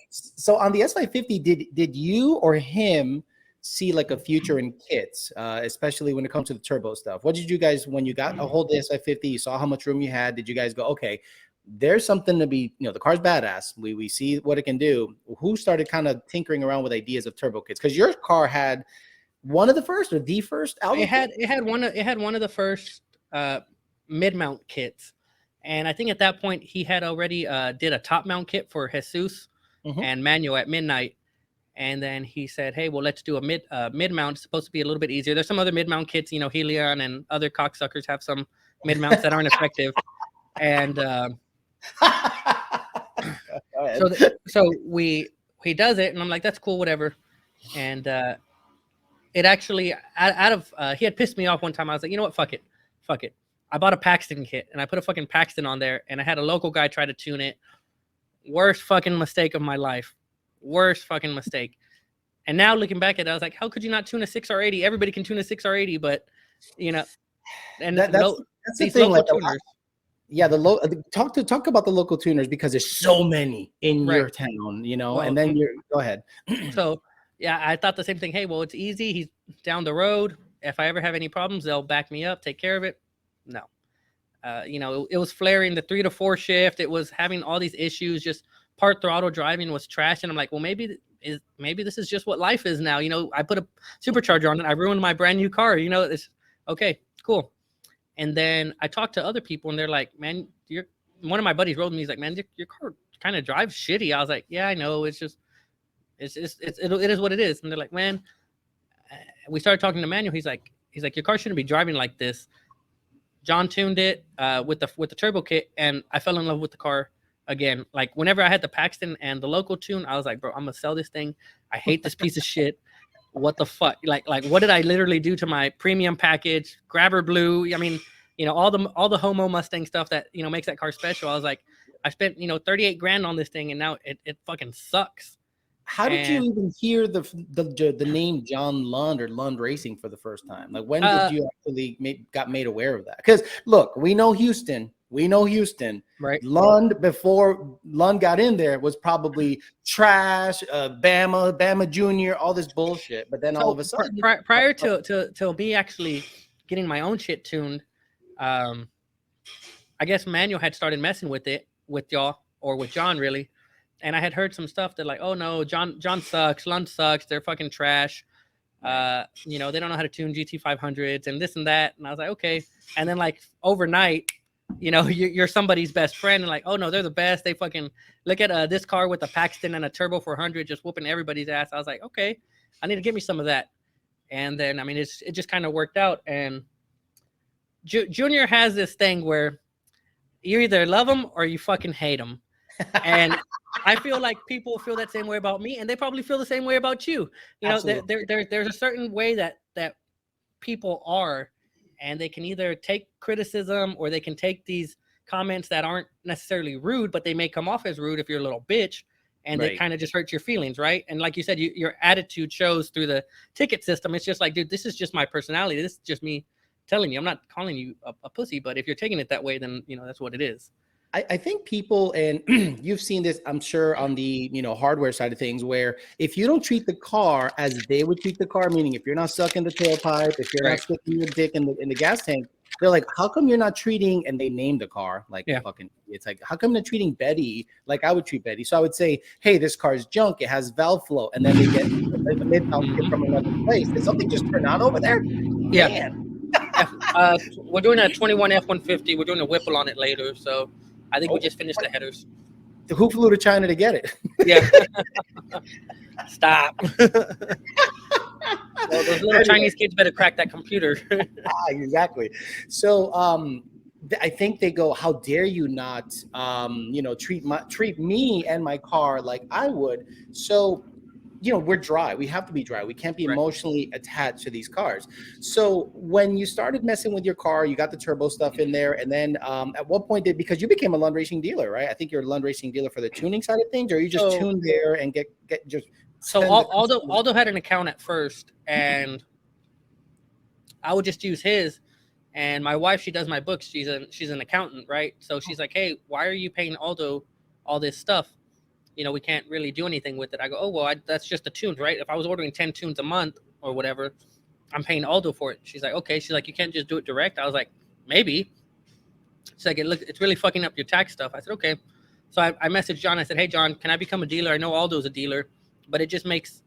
Speaker 1: So on the S550, did you or him see like a future in kits, especially when it comes to the turbo stuff? What did you guys, when you got a hold of the S550, you saw how much room you had? Did you guys go, okay, there's something to be, you know, the car's badass. We see what it can do. Who started kind of tinkering around with ideas of turbo kits? Because your car had one of the first or the first Aldo
Speaker 2: it had one of the first mid mount kits, and I think at that point he had already did a top mount kit for Jesus and Manuel at Midnight, and then he said, hey, well, let's do a mid mount. It's supposed to be a little bit easier. There's some other mid mount kits, you know, Helion and other cocksuckers have some mid mounts that aren't effective, and so he does it, and I'm like, that's cool, whatever. And it actually he had pissed me off one time. I was like, you know what, fuck it. I bought a Paxton kit, and I put a fucking Paxton on there, and I had a local guy try to tune it. Worst fucking mistake of my life. Worst fucking mistake. And now looking back at it, I was like, how could you not tune a 6R80? Everybody can tune a 6R80, but you know, and
Speaker 1: that's the thing, like tuners. Yeah, talk about the local tuners, because there's so many in your town, you know. Well, and then go ahead.
Speaker 2: So yeah, I thought the same thing. Hey, well, it's easy. He's down the road. If I ever have any problems, they'll back me up, take care of it. No, you know, it was flaring the 3 to 4 shift. It was having all these issues. Just part throttle driving was trash. And I'm like, well, maybe this is just what life is now. You know, I put a supercharger on it. I ruined my brand new car. You know, it's okay, cool. And then I talked to other people, and they're like, man, one of my buddies rode me. He's like, man, your car kind of drives shitty. I was like, yeah, I know. It is what it is. And they're like, man, we started talking to Manuel. He's like, your car shouldn't be driving like this. John tuned it with the turbo kit, and I fell in love with the car again. Like whenever I had the Paxton and the local tune, I was like, bro, I'm gonna sell this thing. I hate this piece of shit. What the fuck? Like what did I literally do to my premium package? Grabber blue. I mean, you know, all the Homo Mustang stuff that, you know, makes that car special. I was like, I spent, you know, 38 grand on this thing, and now it fucking sucks.
Speaker 1: How did you even hear the name John Lund or Lund Racing for the first time? Like when did you actually got made aware of that? Because look, we know Houston. We know Houston.
Speaker 2: Right.
Speaker 1: Lund, before Lund got in there, was probably trash, Bama Junior, all this bullshit. But then all of a sudden,
Speaker 2: prior to me actually getting my own shit tuned, I guess Manuel had started messing with it with y'all or with John really, and I had heard some stuff that like, oh no, John sucks, Lund sucks, they're fucking trash. You know, they don't know how to tune GT 500s and this and that, and I was like, okay. And then like overnight, you know, you're somebody's best friend, and like, oh no, they're the best. They fucking look at this car with a Paxton and a Turbo 400 just whooping everybody's ass. I was like, okay, I need to get me some of that. And then I mean, it just kind of worked out. And Junior has this thing where you either love him or you fucking hate him. And I feel like people feel that same way about me, and they probably feel the same way about you. You know, there's a certain way that people are, and they can either take criticism or they can take these comments that aren't necessarily rude, but they may come off as rude if you're a little bitch, and they kind of just hurt your feelings, right? And like you said, your attitude shows through the ticket system. It's just like, dude, this is just my personality. This is just me telling you. I'm not calling you a pussy, but if you're taking it that way, then you know that's what it is.
Speaker 1: I think people, and you've seen this, I'm sure, on the hardware side of things, where if you don't treat the car as they would treat the car, meaning if you're not sucking the tailpipe, if you're not sticking your dick in the gas tank, they're like, how come you're not treating, and they name the car like fucking, it's like, how come they're treating Betty like I would treat Betty? So I would say, hey, this car is junk, it has valve flow, and then they get the mid-valve from another place. Did something just turn on over there?
Speaker 2: Yeah. We're doing a 21 F-150. We're doing a Whipple on it later, so I think we just finished the headers.
Speaker 1: Who flew to China to get it?
Speaker 2: Yeah. Stop. Well, those little Chinese kids better crack that computer.
Speaker 1: Exactly. So I think they go, how dare you not treat me and my car like I would. So we're dry. We have to be dry. We can't be emotionally attached to these cars. So when you started messing with your car, you got the turbo stuff in there. And then at what point because you became a Lund Racing dealer, right? I think you're a Lund Racing dealer for the tuning side of things, or you just tune there and get just.
Speaker 2: So Aldo had an account at first, and I would just use his. And my wife, she does my books. She's an accountant, right? So she's like, hey, why are you paying Aldo all this stuff? We can't really do anything with it. I go, oh, well, that's just the tunes, right? If I was ordering 10 tunes a month or whatever, I'm paying Aldo for it. She's like, okay. She's like, you can't just do it direct. I was like, maybe. She's like, it's really fucking up your tax stuff. I said, okay. So I messaged John. I said, hey, John, can I become a dealer? I know Aldo's a dealer, but it just makes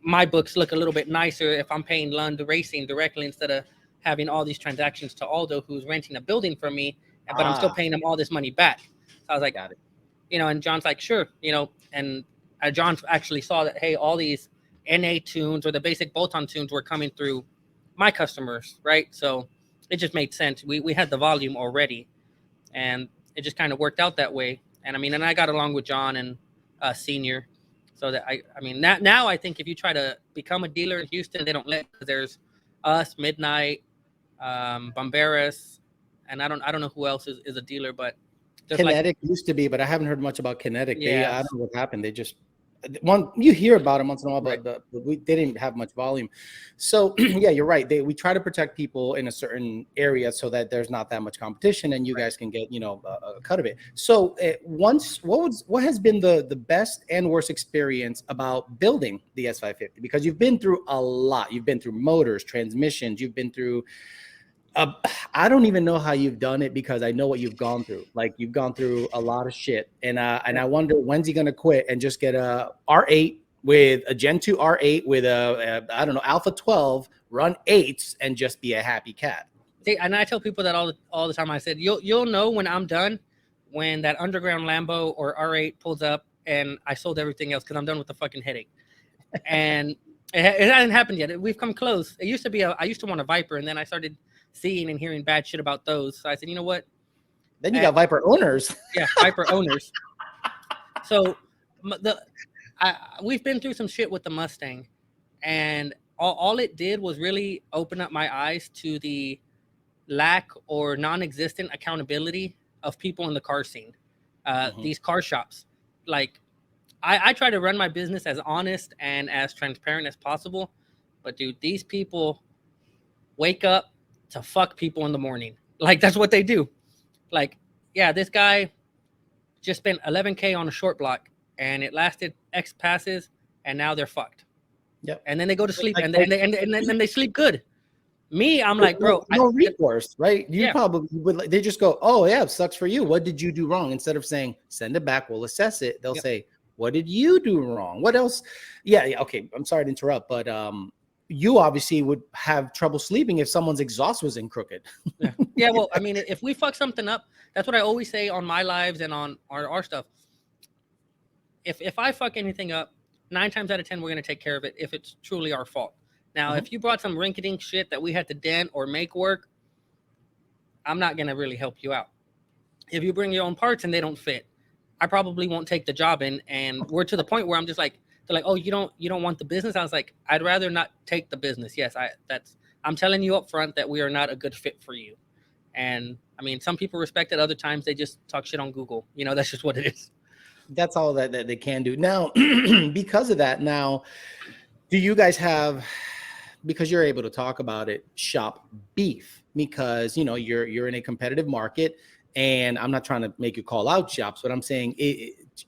Speaker 2: my books look a little bit nicer if I'm paying Lund Racing directly instead of having all these transactions to Aldo, who's renting a building from me, but I'm still paying him all this money back. So I was like, got it. And John's like, sure, and John actually saw that, hey, all these NA tunes or the basic bolt-on tunes were coming through my customers, right? So it just made sense. We had the volume already, and it just kind of worked out that way. And I mean, and I got along with John and Senior, so that I mean, now I think if you try to become a dealer in Houston, they don't let. There's us, Midnight, Bomberas, and I don't know who else is a dealer, but.
Speaker 1: Kinetic used to be, but I haven't heard much about Kinetic. I don't know what happened. They just you hear about them once in a while, but they didn't have much volume. So yeah, you're right. We try to protect people in a certain area so that there's not that much competition, and you guys can get a cut of it. So what has been the best and worst experience about building the S550? Because you've been through a lot. You've been through motors, transmissions. You've been through. I don't even know how you've done it, because I know what you've gone through. Like, you've gone through a lot of shit, and I wonder when's he gonna quit and just get a R8 with a Gen 2 R8 with a I don't know, Alpha 12, run 8s, and just be a happy cat.
Speaker 2: See, and I tell people that all the time. I said, you'll know when I'm done, when that underground Lambo or R8 pulls up and I sold everything else, because I'm done with the fucking headache. And it hasn't happened yet. We've come close. It used to be I used to want a Viper, and then I started seeing and hearing bad shit about those. So I said, you know what?
Speaker 1: Then you got Viper owners.
Speaker 2: Yeah, Viper owners. So we've been through some shit with the Mustang, and all it did was really open up my eyes to the lack or non-existent accountability of people in the car scene. These car shops. Like, I try to run my business as honest and as transparent as possible, but dude, these people wake up to fuck people in the morning. Like, that's what they do. Like, yeah, this guy just spent 11K on a short block, and it lasted X passes, and now they're fucked.
Speaker 1: Yep.
Speaker 2: And then they go to sleep,
Speaker 1: Like,
Speaker 2: and then they sleep good. Me, I'm like, bro,
Speaker 1: no recourse, right? You
Speaker 2: Yeah.
Speaker 1: probably would. They just go, "Oh yeah, it sucks for you. What did you do wrong?" Instead of saying, "Send it back, we'll assess it." They'll
Speaker 2: Yep.
Speaker 1: say, "What did you do wrong? What else?" Yeah, okay. I'm sorry to interrupt, but you obviously would have trouble sleeping if someone's exhaust was in crooked.
Speaker 2: Yeah, well, I mean, if we fuck something up, that's what I always say on my lives and on our stuff. If I fuck anything up, 9 times out of 10, we're gonna take care of it if it's truly our fault. Now, if you brought some rinky-dink shit that we had to dent or make work, I'm not gonna really help you out. If you bring your own parts and they don't fit, I probably won't take the job in. And we're to the point where I'm just like, they're like, oh, you don't want the business. I was like, I'd rather not take the business. Yes, I'm telling you up front that we are not a good fit for you. And I mean, some people respect it. Other times they just talk shit on Google. You know, that's just what it is.
Speaker 1: That's all that they can do now. Because of that, now, do you guys have, because you're able to talk about it, shop beef? Because you're in a competitive market, and I'm not trying to make you call out shops, but I'm saying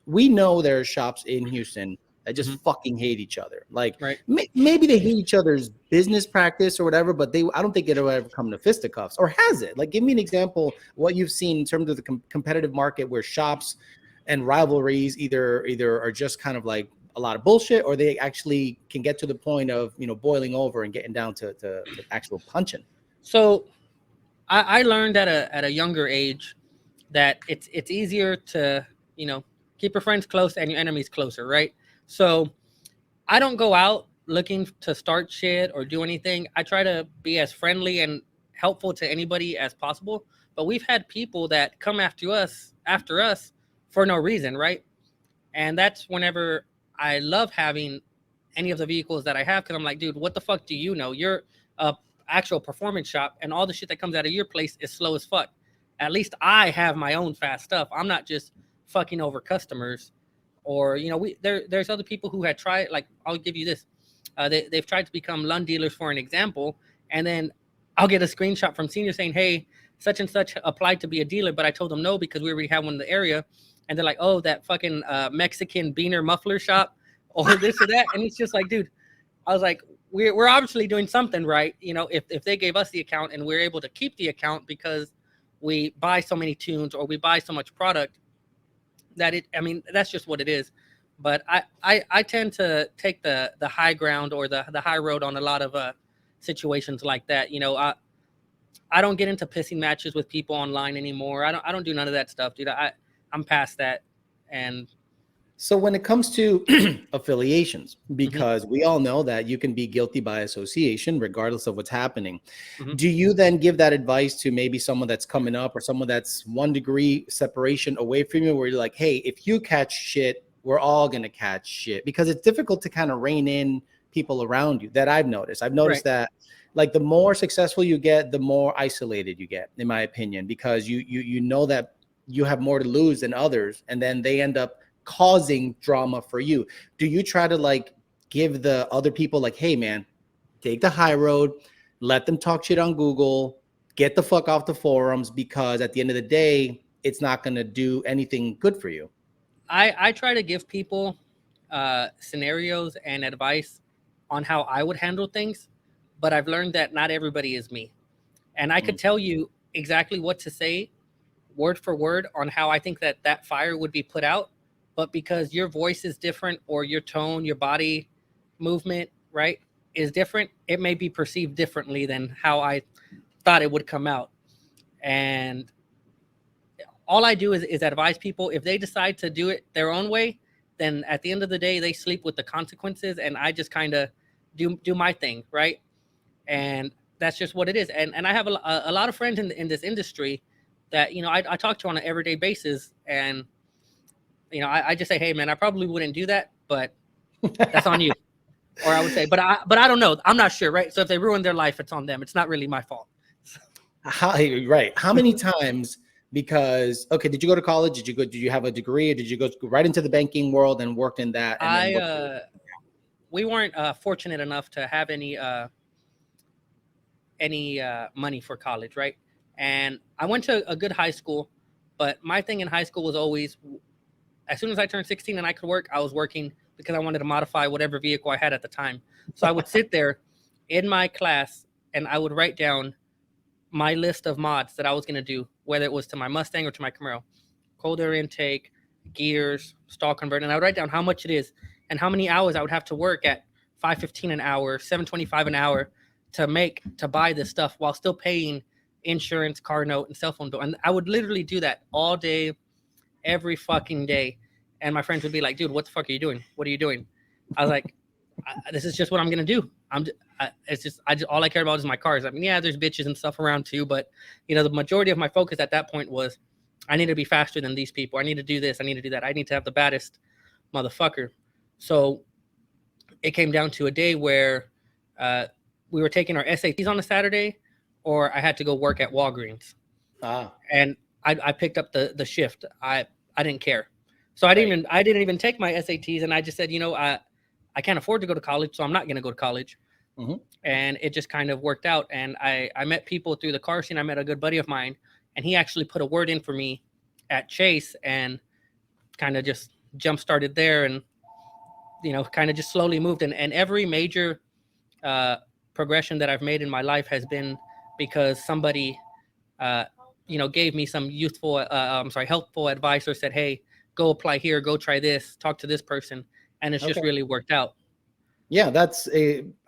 Speaker 1: we know there are shops in Houston that just fucking hate each other. Like,
Speaker 2: Right.
Speaker 1: Maybe they hate each other's business practice or whatever, but I don't think it'll ever come to fisticuffs. Or has it? Like, give me an example what you've seen in terms of the competitive market where shops and rivalries either are just kind of like a lot of bullshit, or they actually can get to the point of boiling over and getting down to actual punching.
Speaker 2: So I learned at a younger age that it's easier to keep your friends close and your enemies closer, right? So I don't go out looking to start shit or do anything. I try to be as friendly and helpful to anybody as possible. But we've had people that come after us for no reason, right? And that's whenever I love having any of the vehicles that I have, because I'm like, dude, what the fuck do you know? You're a actual performance shop, and all the shit that comes out of your place is slow as fuck. At least I have my own fast stuff. I'm not just fucking over customers. Or there's other people who had tried. Like, I'll give you this. They've tried to become Lund dealers, for an example, and then I'll get a screenshot from Senior saying, hey, such and such applied to be a dealer, but I told them no because we already have one in the area. And they're like, oh, that fucking Mexican beaner muffler shop, or this or that. And it's just like, dude, I was like, we're obviously doing something right. If they gave us the account and we're able to keep the account because we buy so many tunes or we buy so much product, that's just what it is. But I tend to take the high ground or the high road on a lot of situations like that. I don't get into pissing matches with people online anymore. I don't do none of that stuff, dude. I'm past that. And
Speaker 1: so when it comes to affiliations, because we all know that you can be guilty by association regardless of what's happening, do you then give that advice to maybe someone that's coming up or someone that's 1 degree separation away from you, where you're like, hey, if you catch shit, we're all going to catch shit? Because it's difficult to kind of rein in people around you. That I've noticed
Speaker 2: Right.
Speaker 1: that, like, the more successful you get, the more isolated you get, in my opinion, because you know that you have more to lose than others, and then they end up causing drama for you. Do you try to like give the other people like, hey man, take the high road, let them talk shit on Google, get the fuck off the forums, because at the end of the day, it's not going to do anything good for you?
Speaker 2: I try to give people scenarios and advice on how I would handle things, but I've learned that not everybody is me. And I could tell you exactly what to say word for word on how I think that fire would be put out. But because your voice is different, or your tone, your body movement, right, is different, it may be perceived differently than how I thought it would come out. And all I do is advise people. If they decide to do it their own way, then at the end of the day, they sleep with the consequences, and I just kind of do my thing, right? And that's just what it is. And I have a lot of friends in this industry that I talk to on an everyday basis, and I just say, hey man, I probably wouldn't do that, but that's on you. Or I would say, but I don't know, I'm not sure, right? So if they ruin their life, it's on them. It's not really my fault.
Speaker 1: How many times? Because did you go to college? Did you have a degree, or did you go right into the banking world and worked in that? And
Speaker 2: we weren't fortunate enough to have any money for college, right? And I went to a good high school, but my thing in high school was always, as soon as I turned 16 and I could work, I was working because I wanted to modify whatever vehicle I had at the time. So I would sit there in my class and I would write down my list of mods that I was going to do, whether it was to my Mustang or to my Camaro. Cold air intake, gears, stall converter, and I would write down how much it is and how many hours I would have to work at $5.15 an hour, $7.25 an hour to buy this stuff while still paying insurance, car note, and cell phone bill. And I would literally do that all day, every fucking day. And my friends would be like, dude, what the fuck are you doing? What are you doing? I was like, this is just what I'm going to do. All I care about is my cars. I mean, yeah, there's bitches and stuff around too, but the majority of my focus at that point was I need to be faster than these people. I need to do this. I need to do that. I need to have the baddest motherfucker. So it came down to a day where we were taking our SATs on a Saturday, or I had to go work at Walgreens. And I picked up the shift. I didn't care. So I didn't even take my SATs, and I just said, I can't afford to go to college, so I'm not going to go to college. Mm-hmm. And it just kind of worked out. And I met people through the car scene. I met a good buddy of mine, and he actually put a word in for me at Chase and kind of just jump started there and, kind of just slowly moved. And every major progression that I've made in my life has been because somebody, gave me some helpful advice or said, hey, go apply here, go try this, talk to this person. And it's just really worked out.
Speaker 1: Yeah,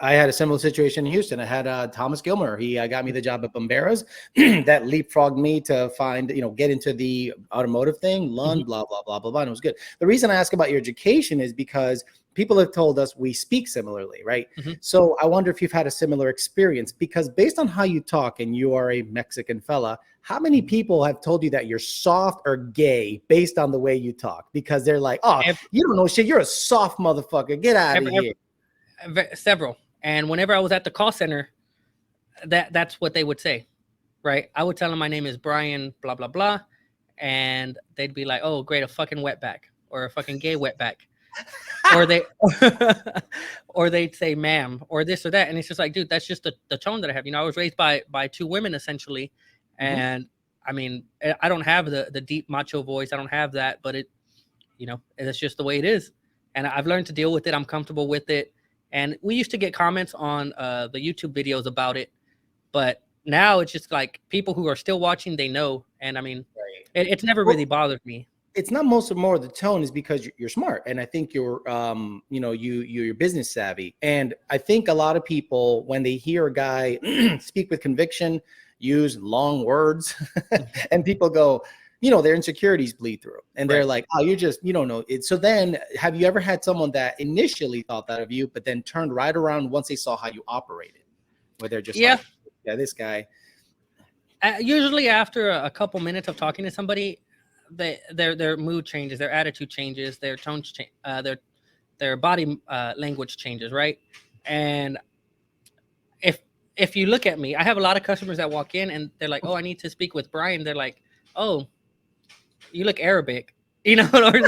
Speaker 1: I had a similar situation in Houston. I had Thomas Gilmer. He got me the job at Bomberas. That leapfrogged me to find, get into the automotive thing, Lund, blah, blah, blah, blah, blah. And it was good. The reason I ask about your education is because people have told us we speak similarly, right? Mm-hmm. So I wonder if you've had a similar experience, because based on how you talk, and you are a Mexican fella, how many people have told you that you're soft or gay based on the way you talk? Because they're like, oh, you don't know shit. You're a soft motherfucker. Get out of here.
Speaker 2: Several. And whenever I was at the call center, that's what they would say, right? I would tell them my name is Bryan, blah, blah, blah. And they'd be like, oh, great, a fucking wetback, or a fucking gay wetback. or they'd say ma'am, or this or that. And it's just like, dude, that's just the tone that I have. I was raised by two women essentially. And I mean, I don't have the deep macho voice. I don't have that, but it's just the way it is. And I've learned to deal with it. I'm comfortable with it. And we used to get comments on the YouTube videos about it, but now it's just like people who are still watching, they know. And I mean, it's never really bothered me.
Speaker 1: It's not more the tone is because you're smart. And I think you're business savvy. And I think a lot of people, when they hear a guy speak with conviction, use long words, and people go, their insecurities bleed through, and they're like, oh, you don't know it. So then have you ever had someone that initially thought that of you, but then turned right around once they saw how you operated, where they're just like, yeah, this guy?
Speaker 2: Usually after a couple minutes of talking to somebody, their mood changes, their attitude changes, their tone change, their body language changes, right? And if you look at me, I have a lot of customers that walk in and they're like, oh, I need to speak with Bryan. They're like, oh, you look Arabic, or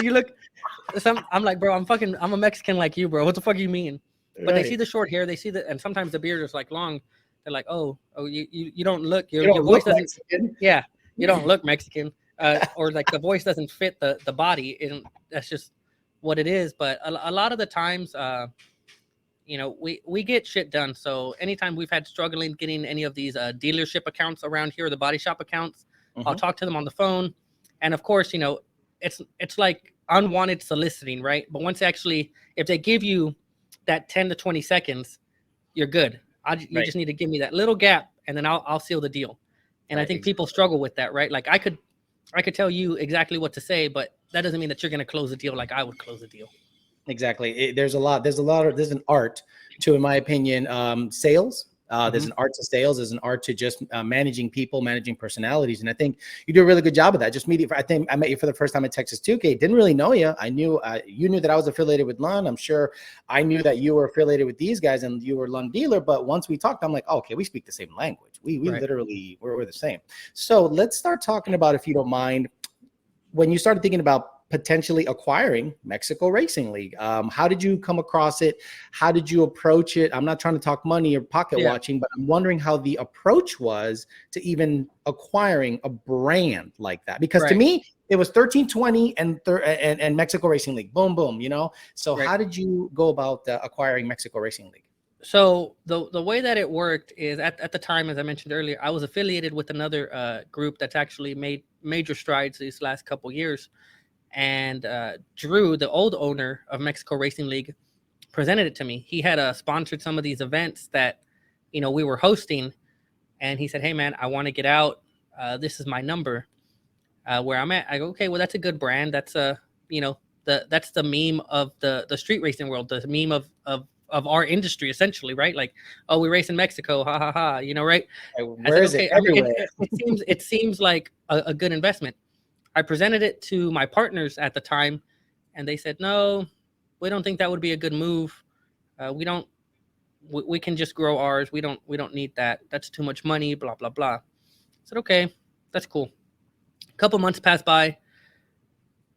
Speaker 2: you look I'm like, bro, I'm a Mexican like you, bro. What the fuck do you mean? But they see the short hair, they see and sometimes the beard is like long. They're like, oh, you don't look, your voice doesn't, Mexican. Yeah, you don't look Mexican, or like the voice doesn't fit the body. And that's just what it is. But a lot of the times, we get shit done. So anytime we've had struggling getting any of these dealership accounts around here, the body shop accounts, I'll talk to them on the phone. And of course, it's like unwanted soliciting, right? But if they give you that 10 to 20 seconds, you're good. You just need to give me that little gap, and then I'll seal the deal. And I think people struggle with that, right? Like I could tell you exactly what to say, but that doesn't mean that you're going to close a deal like I would close a deal.
Speaker 1: Exactly. There's an art to, in my opinion, sales. There's an art to sales. There's an art to just managing people, managing personalities. And I think you do a really good job of that. Just I think I met you for the first time at Texas 2K. Didn't really know you. I knew you knew that I was affiliated with Lund. I'm sure I knew that you were affiliated with these guys and you were Lund dealer. But once we talked, I'm like, oh, okay, we speak the same language. We literally, we're the same. So let's start talking about, if you don't mind, when you started thinking about potentially acquiring Mexico Racing League. How did you come across it? How did you approach it? I'm not trying to talk money or pocket watching, but I'm wondering how the approach was to even acquiring a brand like that. Because to me, it was 1320 and Mexico Racing League. Boom, boom, So how did you go about acquiring Mexico Racing League?
Speaker 2: So the way that it worked is at the time, as I mentioned earlier, I was affiliated with another group that's actually made major strides these last couple years. And Drew, the old owner of Mexico Racing League, presented it to me. He had sponsored some of these events that, we were hosting. And he said, hey, man, I want to get out. This is my number where I'm at. I go, okay, well, that's a good brand. That's, that's the meme of the street racing world, the meme of our industry, essentially, right? Like, oh, we race in Mexico, ha ha ha, right?
Speaker 1: Where is it? Everywhere.
Speaker 2: It seems like a good investment. I presented it to my partners at the time, and they said, no, we don't think that would be a good move. We can just grow ours. We don't need that. That's too much money, blah, blah, blah. I said, okay, that's cool. A couple months passed by.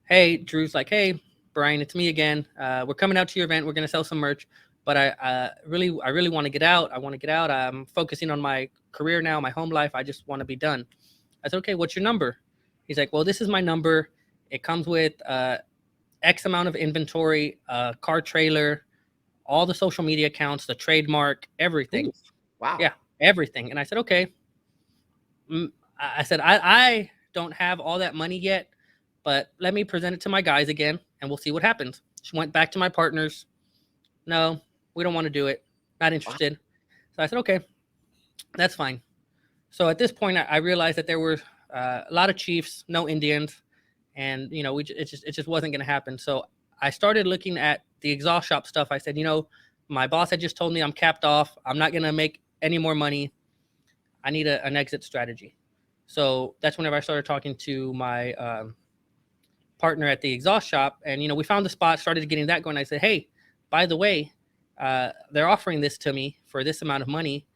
Speaker 2: Hey, Drew's like, hey, Bryan, it's me again. We're coming out to your event. We're going to sell some merch, but I really want to get out. I want to get out. I'm focusing on my career now, my home life. I just want to be done. I said, okay, what's your number? He's like, well, this is my number. It comes with X amount of inventory, car trailer, all the social media accounts, the trademark, everything.
Speaker 1: Ooh, wow.
Speaker 2: Yeah, everything. And I said, okay. I said, I don't have all that money yet, but let me present it to my guys again, and we'll see what happens. She went back to my partners. No, we don't want to do it. Not interested. Wow. So I said, okay, that's fine. So at this point, I realized that there were a lot of Chiefs, no Indians, and it just wasn't going to happen. So I started looking at the exhaust shop stuff. I said, my boss had just told me I'm capped off. I'm not going to make any more money. I need an exit strategy. So that's whenever I started talking to my partner at the exhaust shop, and we found the spot, started getting that going. I said, hey, by the way, they're offering this to me for this amount of money.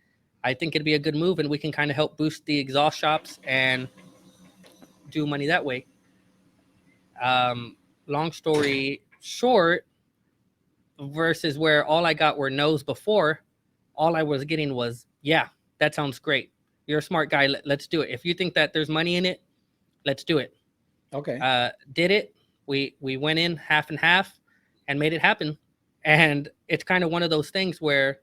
Speaker 2: I think it'd be a good move, and we can kind of help boost the exhaust shops and do money that way. Long story short, versus where all I got were no's before, all I was getting was, yeah, that sounds great. You're a smart guy. Let's do it. If you think that there's money in it, let's do it.
Speaker 1: Okay.
Speaker 2: Did it. We went in half and half and made it happen. And it's kind of one of those things where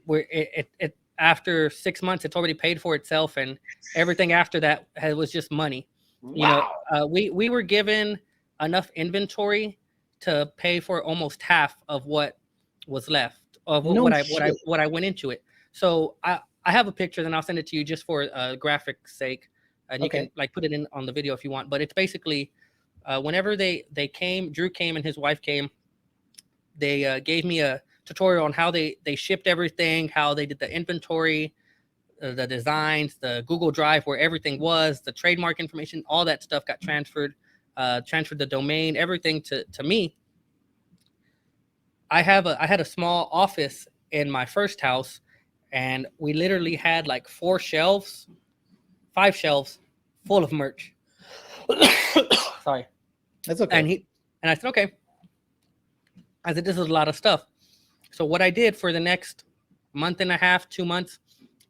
Speaker 2: it after 6 months, it's already paid for itself, and everything after that was just money.
Speaker 1: Wow.
Speaker 2: We were given enough inventory to pay for almost half of what was left of what I went into it. So I have a picture, then I'll send it to you just for graphic sake, and you can put it in on the video if you want. But it's basically whenever they came, Drew came and his wife came, they gave me a tutorial on how they shipped everything, how they did the inventory, the designs, the Google Drive where everything was, the trademark information, all that stuff got transferred the domain, everything to me. I had a small office in my first house, and we literally had 5 shelves full of merch. Sorry.
Speaker 1: That's okay.
Speaker 2: And I said, okay. I said, this is a lot of stuff. So what I did for the next month and a half, 2 months,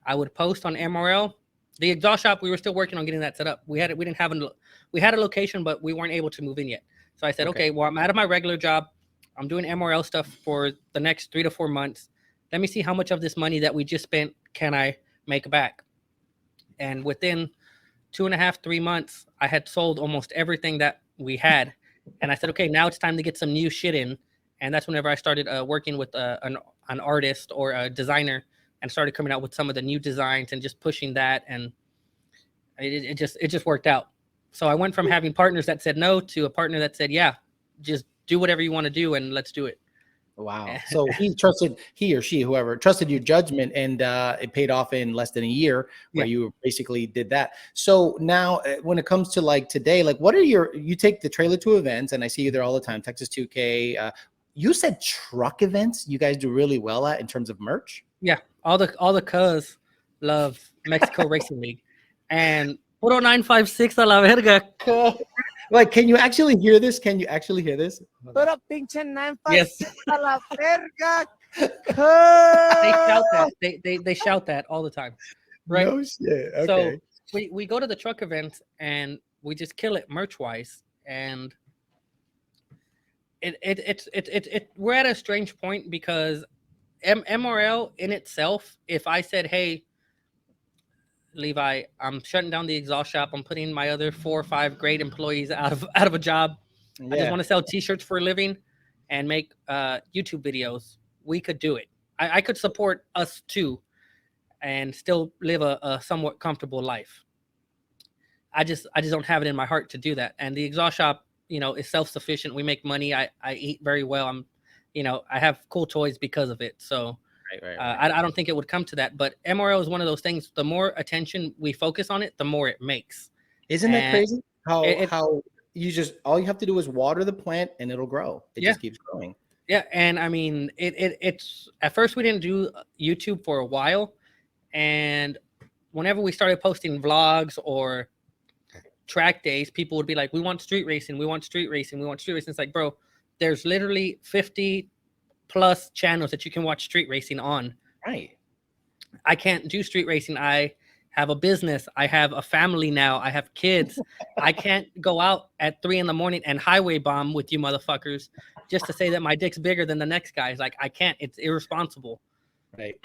Speaker 2: I would post on MRL. The exhaust shop, we were still working on getting that set up. We had a location, but we weren't able to move in yet. So I said, okay, well, I'm out of my regular job. I'm doing MRL stuff for the next 3 to 4 months. Let me see how much of this money that we just spent can I make back. And within 2.5, 3 months, I had sold almost everything that we had. And I said, okay, now it's time to get some new shit in. And that's whenever I started working with an artist or a designer and started coming out with some of the new designs and just pushing that. And it just worked out. So I went from having partners that said no to a partner that said, yeah, just do whatever you want to do and let's do it.
Speaker 1: Wow. So he or she, whoever trusted your judgment, and it paid off in less than a year where you basically did that. So now when it comes to today, what are you take the trailer to events, and I see you there all the time, Texas 2K. You said truck events you guys do really well at in terms of merch.
Speaker 2: Yeah. All the cuz love Mexico Racing League. And 40956 a la verga.
Speaker 1: Like, can you actually hear this? Can you actually hear this?
Speaker 4: Pero pinche 9
Speaker 2: Yes.
Speaker 4: a la verga.
Speaker 2: They shout that. They shout that all the time, right?
Speaker 1: No shit. Okay.
Speaker 2: So we go to the truck events and we just kill it merch wise, and it we're at a strange point because MRL in itself, if I said, hey, Levi, I'm shutting down the exhaust shop, I'm putting my other 4 or 5 great employees out of a job, I just want to sell t-shirts for a living and make YouTube videos, we could do it. I could support us too and still live a somewhat comfortable life. I just don't have it in my heart to do that. And the exhaust shop, you know, is self-sufficient. We make money. I eat very well. I'm, you know, I have cool toys because of it. So
Speaker 1: Right.
Speaker 2: I don't think it would come to that. But MRL is one of those things. The more attention we focus on it, the more it makes.
Speaker 1: Isn't that
Speaker 2: And
Speaker 1: crazy? How you just all you have to do is water the plant and it'll grow. It just keeps growing.
Speaker 2: Yeah, and I mean, it's at first we didn't do YouTube for a while, and whenever we started posting vlogs or track days, people would be like, we want street racing, we want street racing, we want street racing. It's like, bro, there's literally 50 plus channels that you can watch street racing on.
Speaker 1: Right.
Speaker 2: I can't do street racing. I have a business. I have a family now. I have kids. I can't go out at 3 a.m. and highway bomb with you motherfuckers just to say that my dick's bigger than the next guy's. Like, I can't. It's irresponsible.
Speaker 1: Right.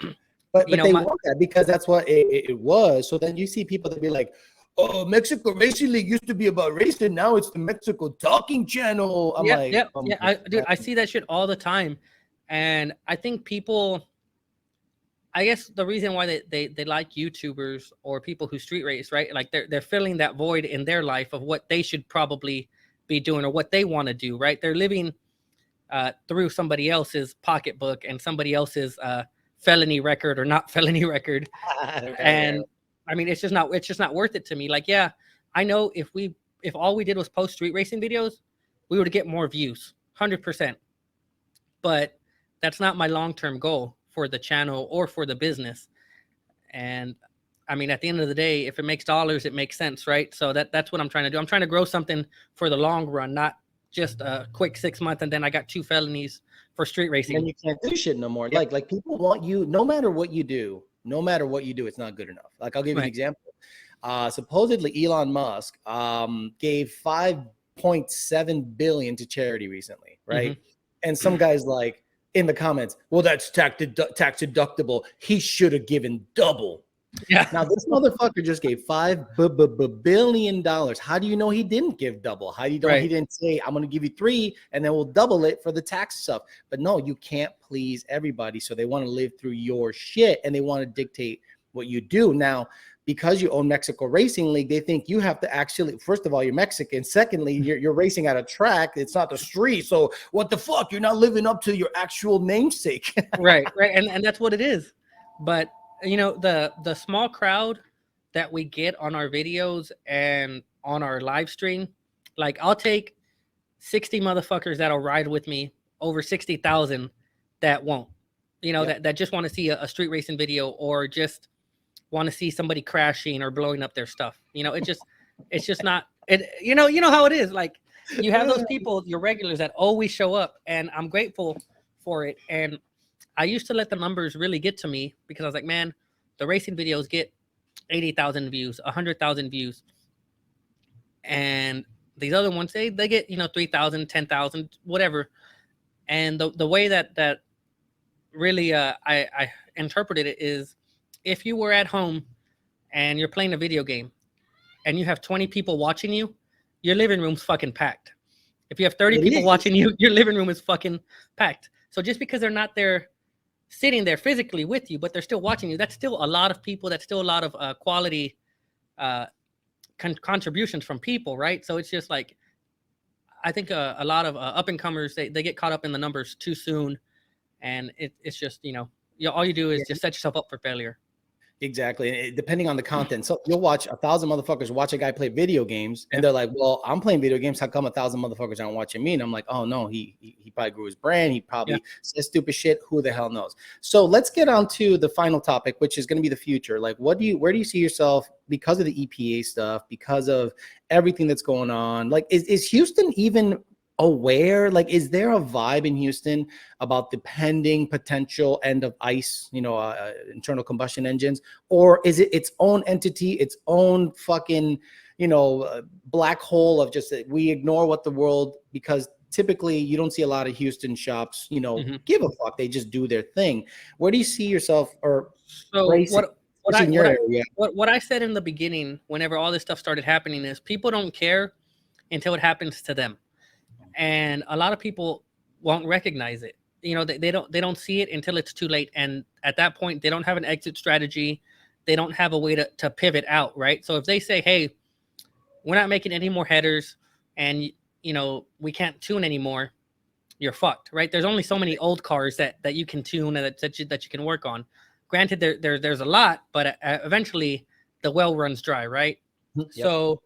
Speaker 1: But
Speaker 2: You know,
Speaker 1: they want that because that's what it was. So then you see people that be like, oh, Mexico Racing League used to be about racing. Now it's the Mexico Talking Channel. I'm like,
Speaker 2: I see that shit all the time. And I think people, I guess the reason why they like YouTubers or people who street race, right? Like they're filling that void in their life of what they should probably be doing or what they want to do, right? They're living through somebody else's pocketbook and somebody else's felony record or not felony record. And I mean, it's just not worth it to me. Like, yeah, I know if all we did was post street racing videos, we would get more views, 100%. But that's not my long-term goal for the channel or for the business. And I mean, at the end of the day, if it makes dollars, it makes sense, right? So that's what I'm trying to do. I'm trying to grow something for the long run, not just a quick 6 months and then I got 2 felonies for street racing.
Speaker 1: And you can't do shit no more. Yep. Like people want you, no matter what you do, it's not good enough. Like I'll give you an example. Supposedly Elon Musk gave $5.7 billion to charity recently, right? Mm-hmm. And some guys like in the comments, well, that's tax deductible. He should have given double. Yeah. Now this motherfucker just gave $5 billion. How do you know he didn't give double? How do you know he didn't say, I'm going to give you 3 and then we'll double it for the tax stuff? But no, you can't please everybody. So they want to live through your shit and they want to dictate what you do. Now, because you own Mexico Racing League, they think you have to actually, first of all, you're Mexican. Secondly, you're racing at a track. It's not the street. So what the fuck? You're not living up to your actual namesake.
Speaker 2: Right. And that's what it is. But you know, the small crowd that we get on our videos and on our live stream, like I'll take 60 motherfuckers that'll ride with me over 60,000 that won't, you know, that just want to see a street racing video or just want to see somebody crashing or blowing up their stuff. You know, it's just not it. You know how it is. Like you have those people, your regulars that always show up, and I'm grateful for it. And I used to let the numbers really get to me because I was like, man, the racing videos get 80,000 views, 100,000 views. And these other ones, they get, 3,000, 10,000, whatever. And the way that really I interpreted it is if you were at home and you're playing a video game and you have 20 people watching you, your living room's fucking packed. If you have 30 people watching you, your living room is fucking packed. So just because they're not there sitting there physically with you, but they're still watching you, that's still a lot of people. That's still a lot of quality contributions from people, right? So it's just like, I think a lot of up-and-comers, they get caught up in the numbers too soon. And it's just, all you do is just set yourself up for failure.
Speaker 1: Exactly. And depending on the content. So you'll watch 1,000 motherfuckers watch a guy play video games, and they're like, well, I'm playing video games. How come 1,000 motherfuckers aren't watching me? And I'm like, oh no, he probably grew his brand. He probably says stupid shit. Who the hell knows? So let's get on to the final topic, which is going to be the future. Like, where do you see yourself because of the EPA stuff, because of everything that's going on? Like, is Houston even aware? Like, is there a vibe in Houston about the pending potential end of ICE, internal combustion engines, or is it its own entity, its own fucking, black hole of just we ignore what the world, because typically you don't see a lot of Houston shops, give a fuck. They just do their thing. Where do you see yourself or
Speaker 2: so what I said in the beginning, whenever all this stuff started happening, is people don't care until it happens to them. And a lot of people won't recognize it. They don't see it until it's too late. And at that point, they don't have an exit strategy. They don't have a way to pivot out, right? So if they say, hey, we're not making any more headers and, we can't tune anymore, you're fucked, right? There's only so many old cars that you can tune and that you can work on. Granted, there's a lot, but eventually the well runs dry, right? Yep. So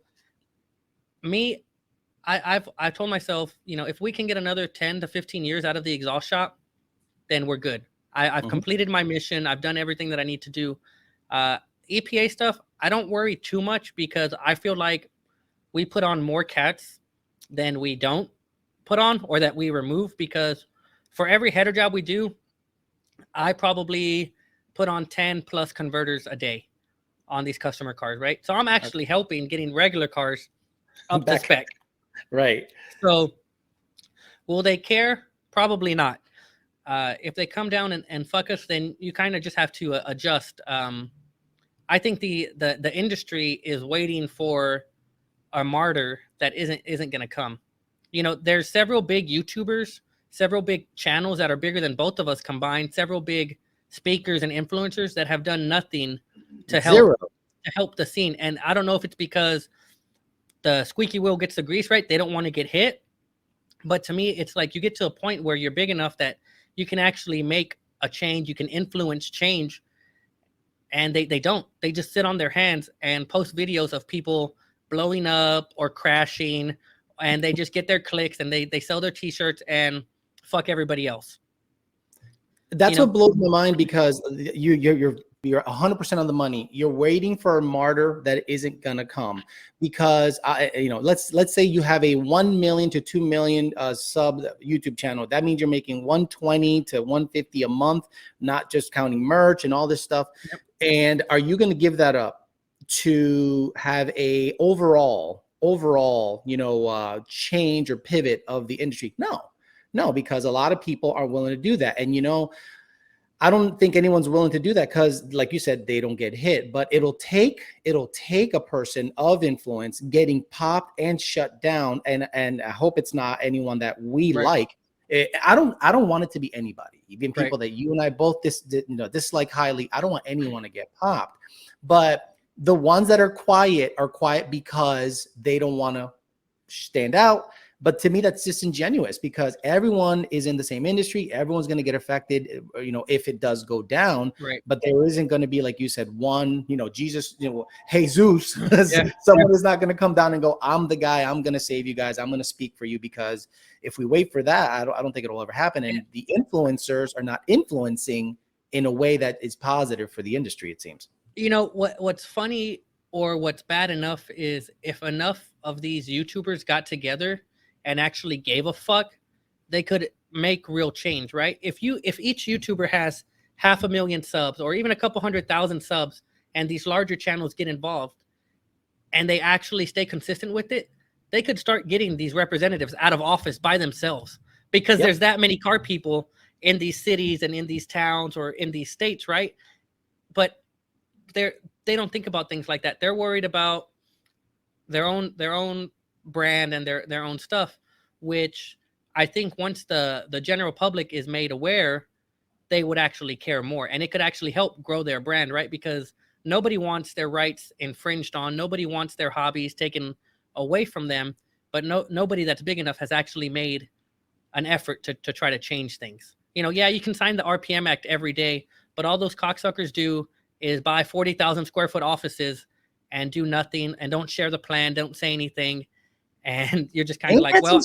Speaker 2: I've told myself, if we can get another 10 to 15 years out of the exhaust shop, then we're good. I've completed my mission. I've done everything that I need to do. EPA stuff, I don't worry too much because I feel like we put on more cats than we don't put on or that we remove, because for every header job we do, I probably put on 10 plus converters a day on these customer cars, right? So I'm actually helping getting regular cars up to spec.
Speaker 1: Right.
Speaker 2: So will they care? Probably not. If they come down and fuck us, then you kind of just have to adjust. I think the industry is waiting for a martyr that isn't going to come. There's several big YouTubers, several big channels that are bigger than both of us combined, several big speakers and influencers that have done nothing to help the scene. And I don't know if it's because the squeaky wheel gets the grease, right? They don't want to get hit. But to me, it's like you get to a point where you're big enough that you can actually make a change. You can influence change. And they don't. They just sit on their hands and post videos of people blowing up or crashing. And they just get their clicks and they sell their T-shirts and fuck everybody else.
Speaker 1: That's what blows my mind, because you're 100% on the money. You're waiting for a martyr that isn't gonna come, because let's say you have a 1 million to 2 million sub YouTube channel. That means you're making 120 to 150 a month, not just counting merch and all this stuff. Yep. And are you going to give that up to have a overall change or pivot of the industry? No, because a lot of people are willing to do that. And, I don't think anyone's willing to do that because, like you said, they don't get hit. But it'll take a person of influence getting popped and shut down. And I hope it's not anyone that we like. I don't want it to be anybody, even people that you and I both dislike highly. I don't want anyone to get popped. But the ones that are quiet because they don't want to stand out. But to me, that's disingenuous, because everyone is in the same industry. Everyone's going to get affected, if it does go down. Right. But there isn't going to be, like you said, one, Jesus, Jesus. Someone is not going to come down and go, I'm the guy. I'm going to save you guys. I'm going to speak for you. Because if we wait for that, I don't think it'll ever happen. And the influencers are not influencing in a way that is positive for the industry, it seems.
Speaker 2: What's funny, or what's bad enough, is if enough of these YouTubers got together and actually gave a fuck, they could make real change, right? If each YouTuber has 500,000 subs or even a couple 100,000 subs, and these larger channels get involved and they actually stay consistent with it, they could start getting these representatives out of office by themselves, because there's that many car people in these cities and in these towns or in these states, right? But they don't think about things like that. They're worried about their own brand and their own stuff, which I think once the general public is made aware, they would actually care more, and it could actually help grow their brand, right? Because nobody wants their rights infringed on. Nobody wants their hobbies taken away from them, but nobody that's big enough has actually made an effort to try to change things. You can sign the RPM Act every day, but all those cocksuckers do is buy 40,000 square foot offices and do nothing and don't share the plan, don't say anything. And you're just kind of like, well,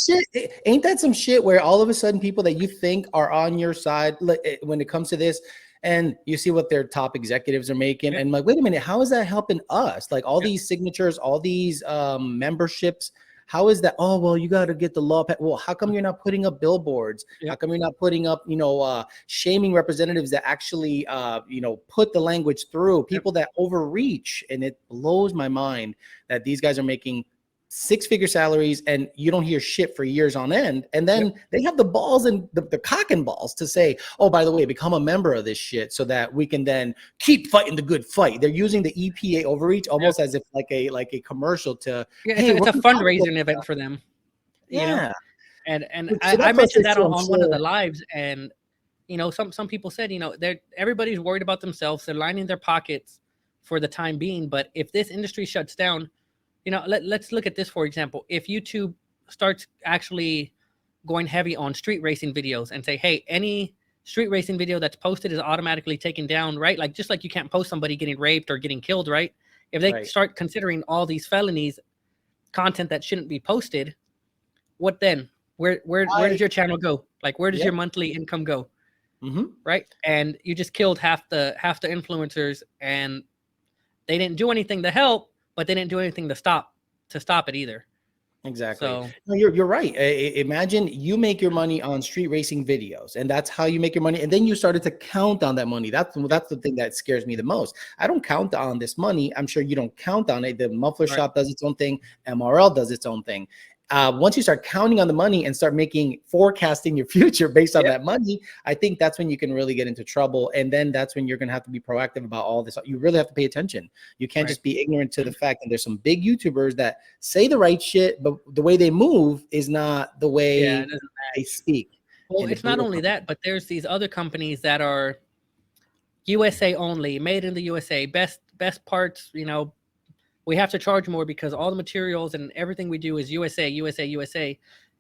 Speaker 1: ain't that some shit where all of a sudden people that you think are on your side when it comes to this, and you see what their top executives are making, and like, wait a minute, how is that helping us? Like all these signatures, all these memberships, how is that? Oh, well, you got to get the law. Well, how come you're not putting up billboards? How come you're not putting up, shaming representatives that actually, put the language through, people that overreach? And it blows my mind that these guys are making six-figure salaries and you don't hear shit for years on end. And then they have the balls and the cock and balls to say, oh, by the way, become a member of this shit so that we can then keep fighting the good fight. They're using the EPA overreach almost as if like a commercial to,
Speaker 2: hey, it's a fundraising event for them. You know? And I mentioned that on one of the lives, and some people said, everybody's worried about themselves, they're lining their pockets for the time being. But if this industry shuts down, let's look at this, for example. If YouTube starts actually going heavy on street racing videos and say, hey, any street racing video that's posted is automatically taken down, right? Like, just like you can't post somebody getting raped or getting killed, right? If they start considering all these felonies, content that shouldn't be posted, what then? Where does your channel go? Like, where does your monthly income go? Right? And you just killed half the influencers, and they didn't do anything to help, but they didn't do anything to stop it either.
Speaker 1: Exactly.
Speaker 2: So
Speaker 1: no, you're right. Imagine you make your money on street racing videos, and that's how you make your money. And then you started to count on that money. That's the thing that scares me the most. I don't count on this money. I'm sure you don't count on it. The muffler shop does its own thing. MRL does its own thing. Once you start counting on the money and start forecasting your future based on that money, I think that's when you can really get into trouble. And then that's when you're going to have to be proactive about all this. You really have to pay attention. You can't just be ignorant to the fact that there's some big YouTubers that say the right shit, but the way they move is not the way they speak.
Speaker 2: Well, it's not only that, but there's these other companies that are USA only, made in the USA, best parts, we have to charge more because all the materials and everything we do is USA.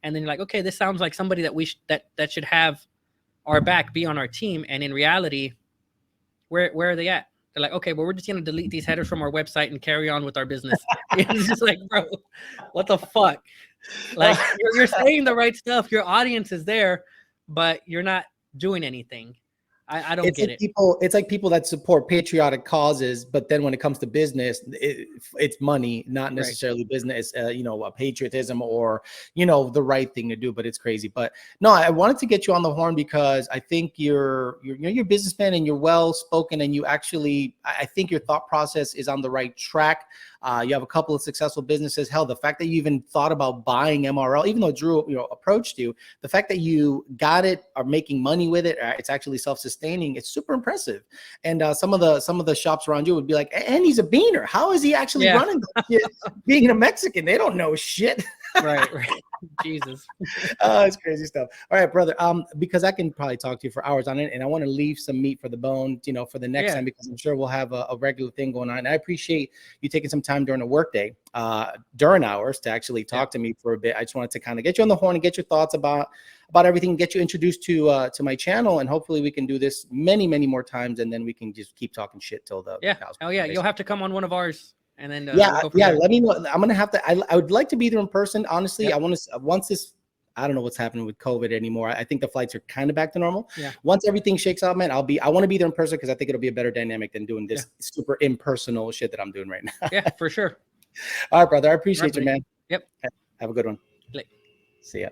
Speaker 2: And then you're like, okay, this sounds like somebody that that should have our back, be on our team. And in reality, where are they at? They're like, okay, well, we're just going to delete these headers from our website and carry on with our business. It's just like, bro, what the fuck? Like, you're saying the right stuff. Your audience is there, but you're not doing anything. I don't get it.
Speaker 1: It's like people that support patriotic causes, but then when it comes to business, it's money, not necessarily business, a patriotism or, the right thing to do, but it's crazy. But no, I wanted to get you on the horn because I think you're a businessman and you're well spoken, and you actually, I think your thought process is on the right track. You have a couple of successful businesses. Hell, the fact that you even thought about buying MRL, even though Drew, approached you, the fact that you got it, are making money with it, it's actually self-sustaining. It's super impressive. And some of the shops around you would be like, and he's a beaner. How is he actually running that shit? Being a Mexican, they don't know shit.
Speaker 2: Right. Jesus.
Speaker 1: It's crazy stuff. All right, brother. Because I can probably talk to you for hours on it, and I want to leave some meat for the bone, for the next time, because I'm sure we'll have a regular thing going on. And I appreciate you taking some time during the workday, during hours, to actually talk to me for a bit. I just wanted to kind of get you on the horn and get your thoughts about everything, get you introduced to my channel, and hopefully we can do this many, many more times, and then we can just keep talking shit till the cows.
Speaker 2: Oh yeah, you'll have to come on one of ours. And then
Speaker 1: let me know. I'm gonna have to. I would like to be there in person. Honestly, I want to. Once this, I don't know what's happening with COVID anymore. I think the flights are kind of back to normal. Yeah. Once everything shakes out, man, I want to be there in person because I think it'll be a better dynamic than doing this super impersonal shit that I'm doing right now.
Speaker 2: Yeah, for sure.
Speaker 1: All right, brother. I appreciate you, man.
Speaker 2: Yep.
Speaker 1: Have a good one. See ya.